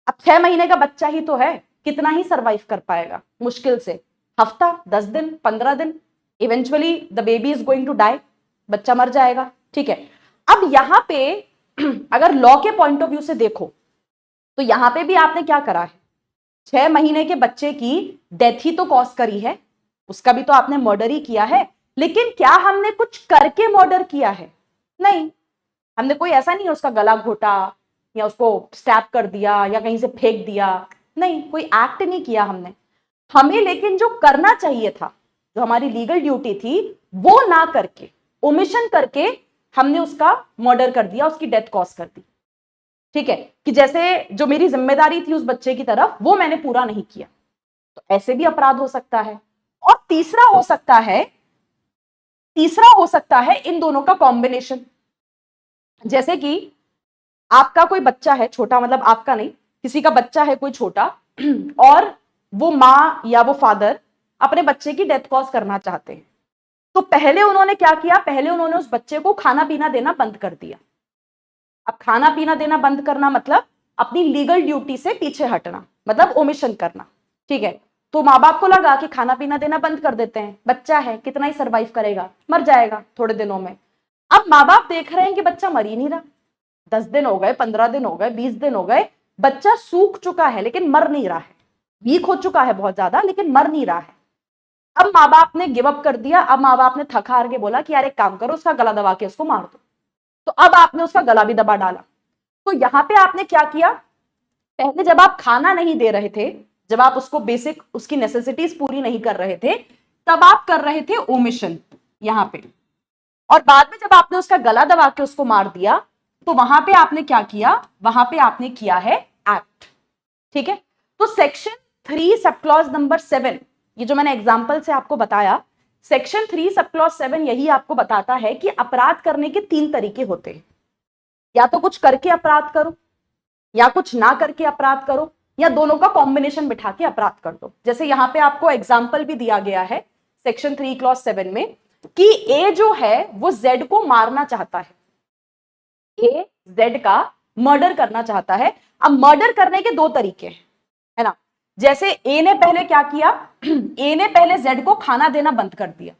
अब 6 महीने का बच्चा ही तो है, कितना ही सर्वाइव कर पाएगा, मुश्किल से हफ्ता, 10 दिन, 15 दिन, eventually the baby is going to die, बच्चा मर जाएगा। ठीक है, अब यहां पे अगर लॉ के पॉइंट ऑफ व्यू से देखो तो यहां पे भी आपने क्या करा है, 6 महीने के बच्चे की डेथ ही तो कॉज करी है, उसका भी तो आपने मर्डर ही किया है। लेकिन क्या हमने कुछ करके मर्डर किया है, नहीं, हमने कोई ऐसा नहीं है उसका गला घोटा या उसको स्टैप कर दिया या कहीं से फेंक दिया, नहीं, कोई एक्ट नहीं किया हमने। हमें लेकिन जो करना चाहिए था, जो हमारी लीगल ड्यूटी थी, वो ना करके, ओमिशन करके हमने उसका मर्डर कर दिया, उसकी डेथ कॉज कर दी। ठीक है, कि जैसे जो मेरी जिम्मेदारी थी उस बच्चे की तरफ, वो मैंने पूरा नहीं किया, तो ऐसे भी अपराध हो सकता है। और तीसरा हो सकता है इन दोनों का कॉम्बिनेशन। जैसे कि आपका कोई बच्चा है छोटा, मतलब आपका नहीं, किसी का बच्चा है कोई छोटा, और वो माँ या वो फादर अपने बच्चे की डेथ कॉज करना चाहते हैं, तो पहले उन्होंने क्या किया, पहले उन्होंने उस बच्चे को खाना पीना देना बंद कर दिया। अब खाना पीना देना बंद करना मतलब अपनी लीगल ड्यूटी से पीछे हटना, मतलब ओमिशन करना। ठीक है, तो माँ बाप को लगा कि खाना पीना देना बंद कर देते हैं, बच्चा है कितना ही सर्वाइव करेगा, मर जाएगा थोड़े दिनों में। अब माँ बाप देख रहे हैं कि बच्चा मर ही नहीं रहा, 10 दिन हो गए, 15 दिन हो गए, 20 दिन हो गए, बच्चा सूख चुका है लेकिन मर नहीं रहा है, वीक हो चुका है बहुत ज्यादा लेकिन मर नहीं रहा है। अब माँ बाप ने गिव अप कर दिया, अब माँ बाप ने थक हार के बोला कि यार एक काम करो, उसका गला दबा के उसको मार दो। तो अब आपने उसका गला भी दबा डाला। तो यहां पे आपने क्या किया, पहले जब आप खाना नहीं दे रहे थे, जब आप उसको बेसिक उसकी नेसेसिटीज पूरी नहीं कर रहे थे, तब आप कर रहे थे ओमिशन यहां पे, और बाद में जब आपने उसका गला दबा के उसको मार दिया तो वहां पे आपने क्या किया, वहां पे आपने किया है एक्ट। ठीक है, तो सेक्शन 3 सब क्लॉज नंबर 7, ये जो मैंने एग्जांपल से आपको बताया, सेक्शन 3 सब क्लॉज 7 यही आपको बताता है कि अपराध करने के 3 तरीके होते हैं, या तो कुछ करके अपराध करो, या कुछ ना करके अपराध करो, या दोनों का कॉम्बिनेशन बिठा के अपराध कर दो। जैसे यहां पे आपको एग्जाम्पल भी दिया गया है सेक्शन 3 क्लॉज 7 में कि ए जो है वो जेड को मारना चाहता है, ए जेड का मर्डर करना चाहता है। अब मर्डर करने के 2 तरीके हैं, है ना। जैसे ए ने पहले क्या किया, ए ने पहले जेड को खाना देना बंद कर दिया,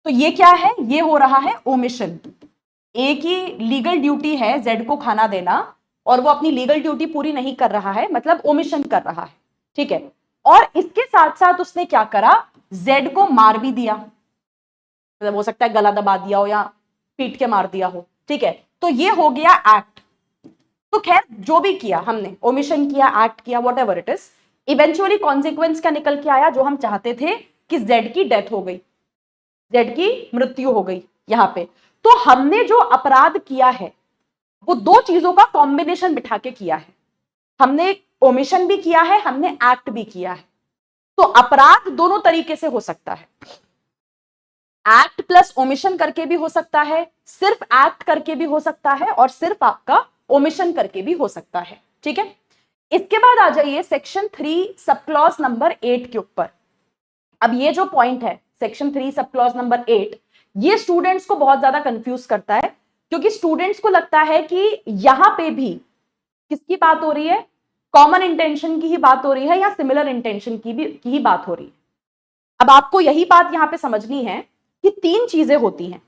तो ये क्या है, ये हो रहा है ओमिशन। ए की लीगल ड्यूटी है जेड को खाना देना, और वो अपनी लीगल ड्यूटी पूरी नहीं कर रहा है, मतलब ओमिशन कर रहा है। ठीक है, और इसके साथ साथ उसने क्या करा, जेड को मार भी दिया, मतलब हो सकता है गला दबा दिया हो या पीट के मार दिया हो। ठीक है, तो ये हो गया एक्ट। तो खैर जो भी किया हमने, ओमिशन किया, एक्ट किया, what ever it is, eventually consequence क्या निकल के आया, जो हम चाहते थे कि जेड की डेथ हो गई, जेड की मृत्यु हो गई यहां पे। तो हमने जो अपराध किया है वो 2 चीजों का कॉम्बिनेशन बिठा के किया है, हमने ओमिशन भी किया है, हमने एक्ट भी किया है। तो अपराध दोनों तरीके से हो सकता है, एक्ट प्लस ओमिशन करके भी हो सकता है, सिर्फ एक्ट करके भी हो सकता है, और सिर्फ आपका ओमिशन करके भी हो सकता है। ठीक है, इसके बाद आ जाइए सेक्शन 3 सब क्लॉज नंबर 8 के ऊपर। अब ये जो पॉइंट है सेक्शन 3 सब क्लॉज नंबर 8, ये स्टूडेंट्स को बहुत ज्यादा कंफ्यूज करता है, क्योंकि स्टूडेंट्स को लगता है कि यहां पे भी किसकी बात हो रही है, कॉमन इंटेंशन की ही बात हो रही है या सिमिलर इंटेंशन की ही बात हो रही है। अब आपको यही बात यहां पे समझनी है कि 3 चीजें होती हैं।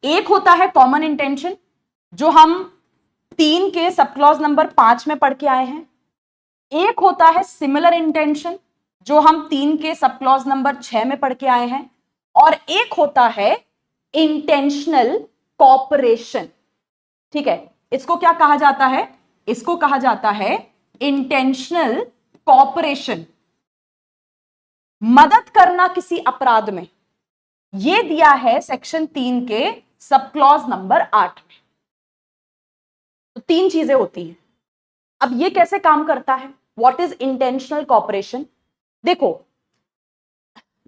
एक होता है कॉमन इंटेंशन, जो हम 3 के सब क्लॉज नंबर 5 में पढ़ के आए हैं। एक होता है सिमिलर इंटेंशन, जो हम 3 के सब क्लॉज नंबर 6 में पढ़ के आए हैं। और एक होता है इंटेंशनल कॉपरेशन। ठीक है, इसको क्या कहा जाता है, इसको कहा जाता है इंटेंशनल कॉपरेशन, मदद करना किसी अपराध में। यह दिया है सेक्शन 3 के सब क्लॉज नंबर 8 में। तो 3 चीजें होती हैं। अब ये कैसे काम करता है, व्हाट इज इंटेंशनल कॉपरेशन। देखो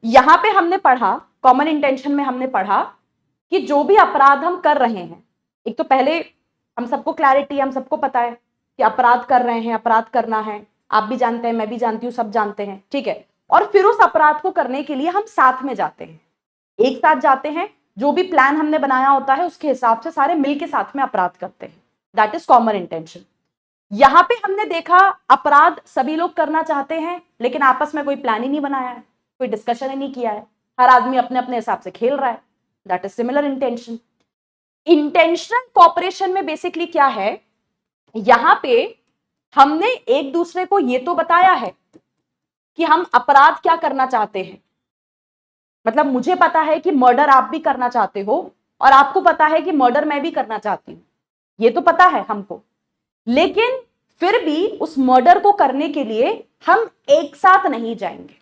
यहां पे हमने पढ़ा, कॉमन इंटेंशन में हमने पढ़ा कि जो भी अपराध हम कर रहे हैं, एक तो पहले हम सबको क्लैरिटी, हम सबको पता है कि अपराध कर रहे हैं, अपराध करना है, आप भी जानते हैं, मैं भी जानती हूं, सब जानते हैं। ठीक है, और फिर उस अपराध को करने के लिए हम साथ में जाते हैं, एक साथ जाते हैं, जो भी प्लान हमने बनाया होता है उसके हिसाब से सारे मिलके साथ में अपराध करते हैं, दैट इज कॉमन इंटेंशन। यहां पे हमने देखा अपराध सभी लोग करना चाहते हैं, लेकिन आपस में कोई प्लान ही नहीं बनाया है, कोई डिस्कशन ही नहीं किया है, हर आदमी अपने अपने हिसाब से खेल रहा है, that is similar intention. Intentional cooperation में बेसिकली क्या है, यहां पे हमने एक दूसरे को ये तो बताया है कि हम अपराध क्या करना चाहते हैं, मतलब मुझे पता है कि मर्डर आप भी करना चाहते हो, और आपको पता है कि मर्डर मैं भी करना चाहती हूं, ये तो पता है हमको। लेकिन फिर भी उस मर्डर को करने के लिए हम एक साथ नहीं जाएंगे,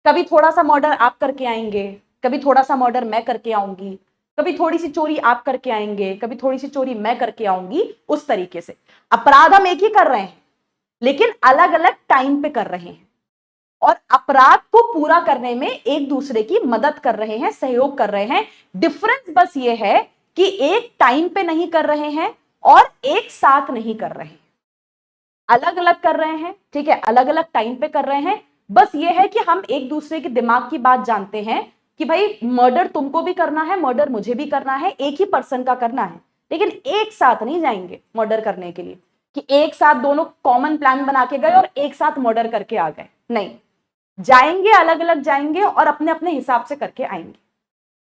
कभी थोड़ा सा मर्डर आप करके आएंगे, कभी थोड़ा सा मर्डर मैं करके आऊंगी, कभी थोड़ी सी चोरी आप करके आएंगे, कभी थोड़ी सी चोरी मैं करके आऊंगी। उस तरीके से अपराध हम एक ही कर रहे हैं, लेकिन अलग अलग टाइम पे कर रहे हैं, और अपराध को पूरा करने में एक दूसरे की मदद कर रहे हैं, सहयोग कर रहे हैं। डिफरेंस बस ये है कि एक टाइम पे नहीं कर रहे हैं और एक साथ नहीं कर रहे हैं, अलग अलग कर रहे हैं। ठीक है, अलग अलग टाइम पे कर रहे हैं, बस ये है कि हम एक दूसरे के दिमाग की बात जानते हैं कि भाई मर्डर तुमको भी करना है, मर्डर मुझे भी करना है, एक ही पर्सन का करना है, लेकिन एक साथ नहीं जाएंगे मर्डर करने के लिए कि एक साथ दोनों कॉमन प्लान बना के गए और एक साथ मर्डर करके आ गए, नहीं, जाएंगे अलग अलग जाएंगे और अपने अपने हिसाब से करके आएंगे।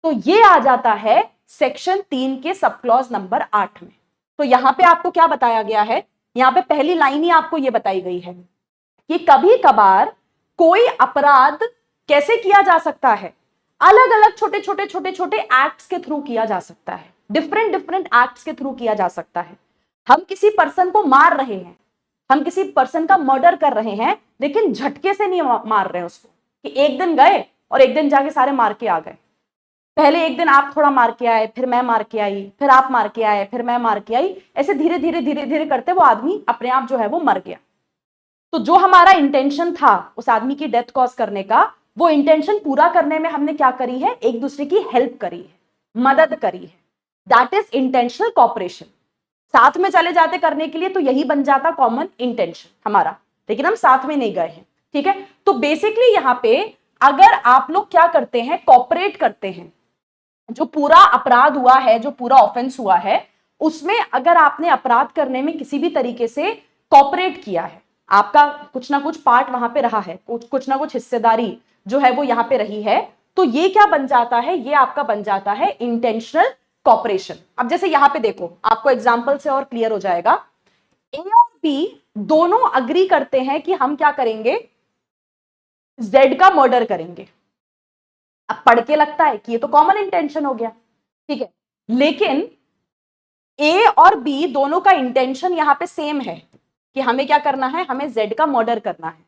तो ये आ जाता है सेक्शन 3 के सब क्लॉज नंबर 8 में। तो यहां पे आपको क्या बताया गया है, यहां पे पहली लाइन ही आपको यह बताई गई है कि कभी कभार कोई अपराध कैसे किया जा सकता है, अलग अलग छोटे छोटे छोटे छोटे एक्ट्स के थ्रू किया जा सकता है, डिफरेंट डिफरेंट एक्ट्स के थ्रू किया जा सकता है। हम किसी पर्सन को मार रहे हैं, हम किसी पर्सन का मर्डर कर रहे हैं, लेकिन झटके से नहीं मार रहे हैं उसको कि एक दिन गए और एक दिन जाके सारे मार के आ गए। पहले एक दिन आप थोड़ा मार के आए, फिर मैं मार के आई, फिर आप मार के आए, फिर मैं मार के आई, ऐसे धीरे धीरे धीरे धीरे करते वो आदमी अपने आप जो है वो मर गया। तो जो हमारा इंटेंशन था उस आदमी की डेथ कॉज करने का, वो इंटेंशन पूरा करने में हमने क्या करी है, एक दूसरे की हेल्प करी है, मदद करी है। That is intentional cooperation. साथ में चले जाते करने के लिए तो यही बन जाता कॉमन इंटेंशन हमारा, लेकिन हम साथ में नहीं गए हैं। ठीक है, तो बेसिकली यहां पे अगर आप लोग क्या करते हैं, कॉपरेट करते हैं, जो पूरा अपराध हुआ है, जो पूरा ऑफेंस हुआ है, उसमें अगर आपने अपराध करने में किसी भी तरीके से कॉपरेट किया है, आपका कुछ ना कुछ पार्ट वहां पे रहा है, कुछ ना कुछ हिस्सेदारी जो है वो यहां पे रही है, तो ये क्या बन जाता है, ये आपका बन जाता है इंटेंशनल कॉपरेशन। अब जैसे यहां पे देखो, आपको एग्जांपल से और क्लियर हो जाएगा। ए और बी दोनों अग्री करते हैं कि हम क्या करेंगे, जेड का मर्डर करेंगे। अब पढ़ के लगता है कि ये तो कॉमन इंटेंशन हो गया, ठीक है, लेकिन ए और बी दोनों का इंटेंशन यहां पे सेम है कि हमें क्या करना है, हमें जेड का मर्डर करना है,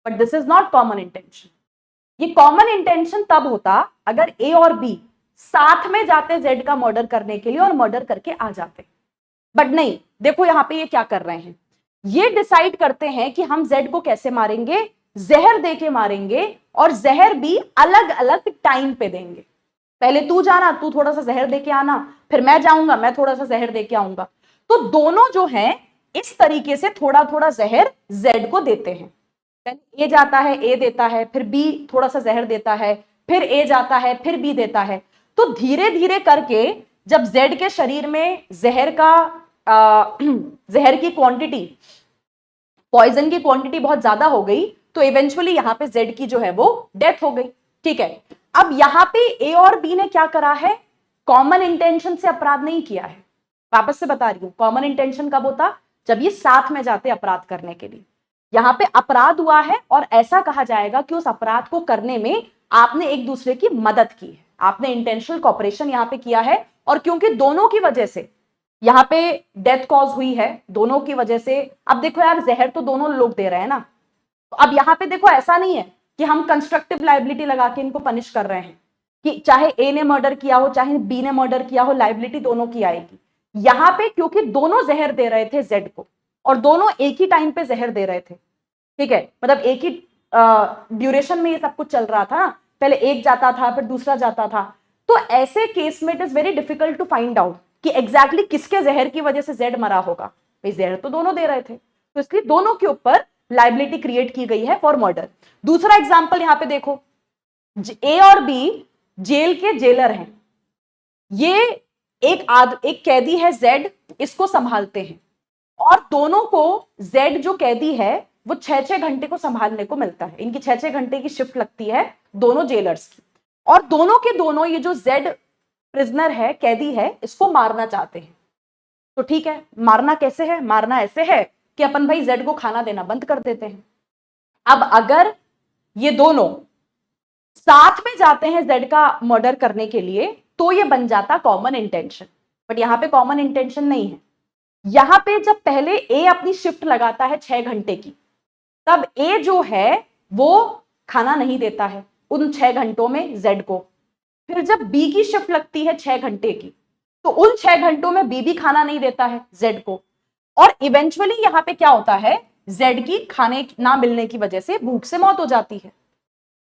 but this is not common intention. ये कॉमन इंटेंशन तब होता अगर ए और बी साथ में जाते जेड का मर्डर करने के लिए और मर्डर करके आ जाते, बट नहीं। देखो यहां पे ये क्या कर रहे हैं, ये डिसाइड करते हैं कि हम जेड को कैसे मारेंगे, जहर देके मारेंगे, और जहर भी अलग अलग टाइम पे देंगे। पहले तू जाना, तू थोड़ा सा जहर देके आना, फिर मैं जाऊंगा, मैं थोड़ा सा जहर देके आऊंगा। तो दोनों जो हैं इस तरीके से थोड़ा थोड़ा जहर जेड को देते हैं। पहले ए जाता है, ए देता है, फिर बी थोड़ा सा जहर देता है, फिर ए जाता है, फिर बी देता है। तो धीरे धीरे करके जब जेड के शरीर में जहर की क्वांटिटी, पॉइजन की क्वांटिटी बहुत ज्यादा हो गई, तो इवेंचुअली यहां पे जेड की जो है वो डेथ हो गई। ठीक है, अब यहां पे ए और बी ने क्या करा है, कॉमन इंटेंशन से अपराध नहीं किया है। वापस से बता रही हूं, कॉमन इंटेंशन कब होता, जब ये साथ में जाते अपराध करने के लिए। यहां पे अपराध हुआ है और ऐसा कहा जाएगा कि उस अपराध को करने में आपने एक दूसरे की मदद की है, आपने इंटेंशनल कॉपरेशन यहां पे किया है। और क्योंकि दोनों की वजह से यहां पे डेथ कॉज हुई है, दोनों की वजह से। अब देखो यार, जहर तो दोनों लोग दे रहे हैं ना, तो अब यहां पे देखो ऐसा नहीं है कि हम कंस्ट्रक्टिव लायबिलिटी लगा के इनको पनिश कर रहे हैं कि चाहे ए ने मर्डर किया हो चाहे बी ने मर्डर किया हो, लायबिलिटी दोनों की आएगी। यहां पे क्योंकि दोनों जहर दे रहे थे जेड को, और दोनों एक ही टाइम पे जहर दे रहे थे, ठीक है, मतलब एक ही ड्यूरेशन में ये सब कुछ चल रहा था, पहले एक जाता था फिर दूसरा जाता था। तो ऐसे केस में it is very difficult to find out कि एग्जैक्टली किसके जहर की वजह से जेड मरा होगा। भाई जहर तो दोनों दे रहे थे, तो इसलिए दोनों के ऊपर लाइबिलिटी क्रिएट की गई है फॉर मर्डर। दूसरा एग्जांपल यहां पे देखो, ए और बी जेल के जेलर हैं, ये एक कैदी है जेड, इसको संभालते हैं, और दोनों को जेड जो कैदी है वो 6-6 घंटे को संभालने को मिलता है। इनकी 6-6 घंटे की शिफ्ट लगती है दोनों जेलर्स की, और दोनों के दोनों ये जो जेड प्रिजनर है, कैदी है, इसको मारना चाहते हैं। तो ठीक है, मारना कैसे है, मारना ऐसे है कि अपन भाई जेड को खाना देना बंद कर देते हैं। अब अगर ये दोनों साथ में जाते हैं जेड का मर्डर करने के लिए, तो ये बन जाता कॉमन इंटेंशन, बट यहां पे कॉमन इंटेंशन नहीं है। यहां पे जब पहले ए अपनी शिफ्ट लगाता है 6 घंटे की, तब ए जो है वो खाना नहीं देता है उन 6 घंटों में जेड को। फिर जब बी की शिफ्ट लगती है 6 घंटे की, तो उन 6 घंटों में बी भी खाना नहीं देता है जेड को, और इवेंचुअली यहां पे क्या होता है, जेड की खाने ना मिलने की वजह से भूख से मौत हो जाती है।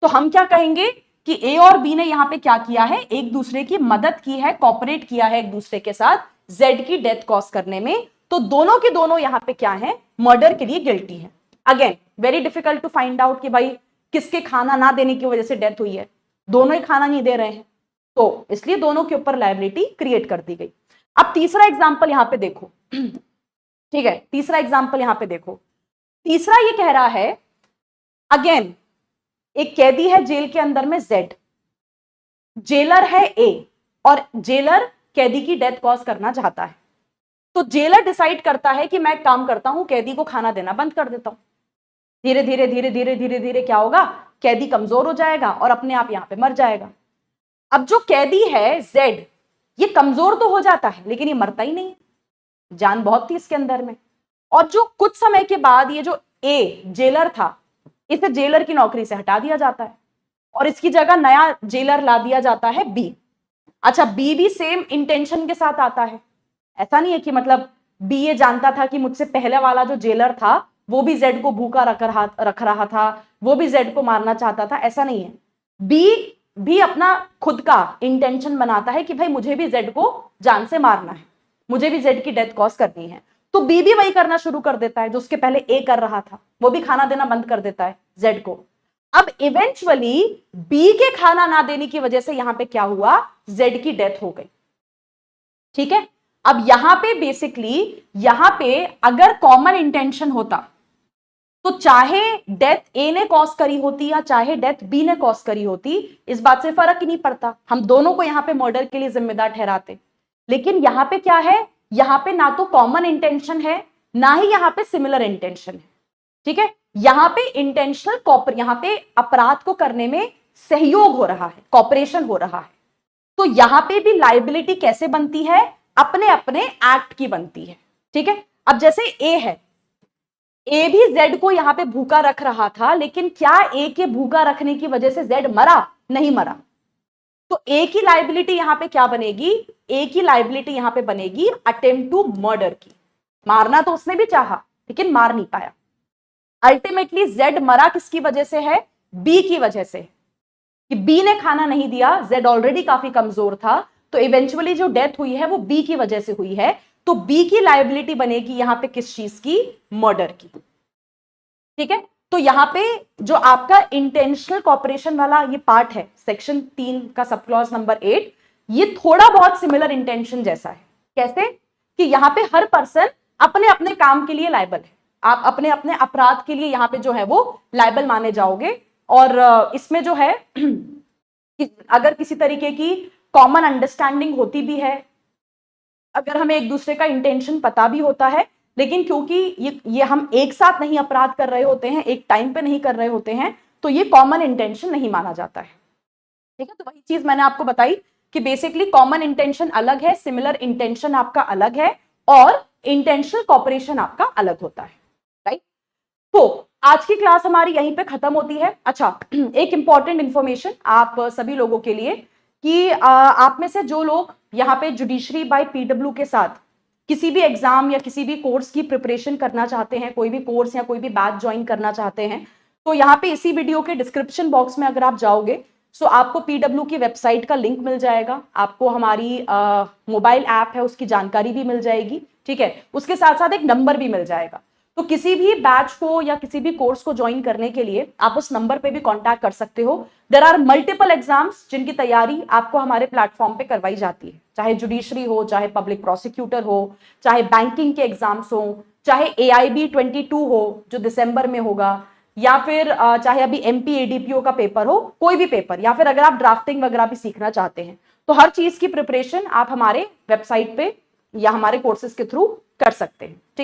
तो हम क्या कहेंगे कि ए और बी ने यहां पे क्या किया है, एक दूसरे की मदद की है, कॉपरेट किया है एक दूसरे के साथ जेड की डेथ कॉज करने में। तो दोनों के दोनों यहां पे क्या है, मर्डर के लिए गिल्टी है। Again very difficult to find out कि भाई किसके खाना ना देने की वजह से डेथ हुई है, दोनों ही खाना नहीं दे रहे हैं, तो इसलिए दोनों के ऊपर लायबिलिटी क्रिएट कर दी गई। अब तीसरा एग्जाम्पल यहां पे देखो, ठीक है, तीसरा एग्जाम्पल यहां पे देखो। तीसरा ये कह रहा है, अगेन एक कैदी है जेल के अंदर में जेड, जेलर है ए, और जेलर कैदी की डेथ कॉज करना चाहता है। तो जेलर डिसाइड करता है कि मैं एक काम करता हूं, कैदी को खाना देना बंद कर देता हूं। धीरे धीरे धीरे धीरे धीरे धीरे क्या होगा, कैदी कमजोर हो जाएगा और अपने आप यहां पे मर जाएगा। अब जो कैदी है जेड, ये कमजोर तो हो जाता है लेकिन ये मरता ही नहीं, जान बहुत थी इसके अंदर में। और जो कुछ समय के बाद ये जो ए जेलर था, इसे जेलर की नौकरी से हटा दिया जाता है और इसकी जगह नया जेलर ला दिया जाता है बी। अच्छा, बी भी सेम इंटेंशन के साथ आता है। ऐसा नहीं है कि मतलब बी ये जानता था कि मुझसे पहले वाला जो जेलर था वो भी जेड को भूखा रख रहा था, वो भी जेड को मारना चाहता था, ऐसा नहीं है। बी भी अपना खुद का इंटेंशन बनाता है कि भाई मुझे भी जेड को जान से मारना है, मुझे भी जेड की डेथ कॉज करनी है। तो बी भी वही करना शुरू कर देता है जो उसके पहले ए कर रहा था, वो भी खाना देना बंद कर देता है जेड को। अब इवेंचुअली बी के खाना ना देने की वजह से यहां पे क्या हुआ, जेड की डेथ हो गई। ठीक है, अब यहां पे बेसिकली यहां पे अगर कॉमन इंटेंशन होता तो चाहे डेथ ए ने कॉज करी होती या चाहे डेथ बी ने कॉज करी होती, इस बात से फर्क ही नहीं पड़ता, हम दोनों को यहां पे मर्डर के लिए जिम्मेदार ठहराते। लेकिन यहां पे क्या है, यहां पे ना तो कॉमन इंटेंशन है ना ही यहां पे सिमिलर इंटेंशन है। ठीक है, यहां पे इंटेंशनल यहां पे अपराध को करने में सहयोग हो रहा है, कॉपरेशन हो रहा है। तो यहां पे भी लाइबिलिटी कैसे बनती है, अपने अपने एक्ट की बनती है। ठीक है, अब जैसे ए है, ए भी जेड को यहां पे भूखा रख रहा था, लेकिन क्या ए के भूखा रखने की वजह से जेड मरा? नहीं मरा। तो ए की लाइबिलिटी यहां पे क्या बनेगी, ए की लाइबिलिटी यहां पे बनेगी अटेम्प्ट टू मर्डर की। मारना तो उसने भी चाहा लेकिन मार नहीं पाया। अल्टीमेटली जेड मरा किसकी वजह से है, बी की वजह से, कि बी ने खाना नहीं दिया, जेड ऑलरेडी काफी कमजोर था, तो इवेंचुअली जो डेथ हुई है वो बी की वजह से हुई है। तो बी की लायबिलिटी बनेगी यहां पे किस चीज की, मर्डर की। ठीक है, तो यहां पे जो आपका इंटेंशनल कॉपरेशन वाला ये पार्ट है, सेक्शन 3 का सब क्लॉज नंबर 8, ये थोड़ा बहुत सिमिलर इंटेंशन जैसा है। कैसे कि यहां पे हर पर्सन अपने अपने काम के लिए लायबल है, आप अपने अपने अपराध के लिए यहां पे जो है वो लायबल माने जाओगे। और इसमें जो है अगर किसी तरीके की कॉमन अंडरस्टैंडिंग होती भी है, अगर हमें एक दूसरे का इंटेंशन पता भी होता है, लेकिन क्योंकि ये हम एक साथ नहीं अपराध कर रहे होते हैं, एक टाइम पे नहीं कर रहे होते हैं, तो ये कॉमन इंटेंशन नहीं माना जाता है। ठीक है, तो वही चीज मैंने आपको बताई कि बेसिकली कॉमन इंटेंशन अलग है, सिमिलर इंटेंशन आपका अलग है और इंटेंशनल कॉपरेशन आपका अलग होता है। राइट, तो आज की क्लास हमारी यहीं पे खत्म होती है। अच्छा, एक इंपॉर्टेंट इंफॉर्मेशन आप सभी लोगों के लिए कि आप में से जो लोग यहाँ पे जुडिशरी बाय पीडब्ल्यू के साथ किसी भी एग्जाम या किसी भी कोर्स की प्रिपरेशन करना चाहते हैं, कोई भी कोर्स या कोई भी बैच ज्वाइन करना चाहते हैं, तो यहाँ पे इसी वीडियो के डिस्क्रिप्शन बॉक्स में अगर आप जाओगे तो आपको पीडब्ल्यू की वेबसाइट का लिंक मिल जाएगा, आपको हमारी मोबाइल ऐप है उसकी जानकारी भी मिल जाएगी। ठीक है, उसके साथ साथ एक नंबर भी मिल जाएगा। तो किसी भी बैच को या किसी भी कोर्स को ज्वाइन करने के लिए आप उस नंबर पे भी कांटेक्ट कर सकते हो। देयर आर मल्टीपल एग्जाम्स जिनकी तैयारी आपको हमारे प्लेटफॉर्म पे करवाई जाती है, चाहे जुडिशरी हो, चाहे पब्लिक प्रोसिक्यूटर हो, चाहे बैंकिंग के एग्जाम्स हो, चाहे AIB 22 हो जो दिसंबर में होगा, या फिर चाहे अभी MP ADPO का पेपर हो, कोई भी पेपर, या फिर अगर आप ड्राफ्टिंग वगैरह भी सीखना चाहते हैं, तो हर चीज की प्रिपरेशन आप हमारे वेबसाइट पे या हमारे कोर्सेज के थ्रू कर सकते हैं।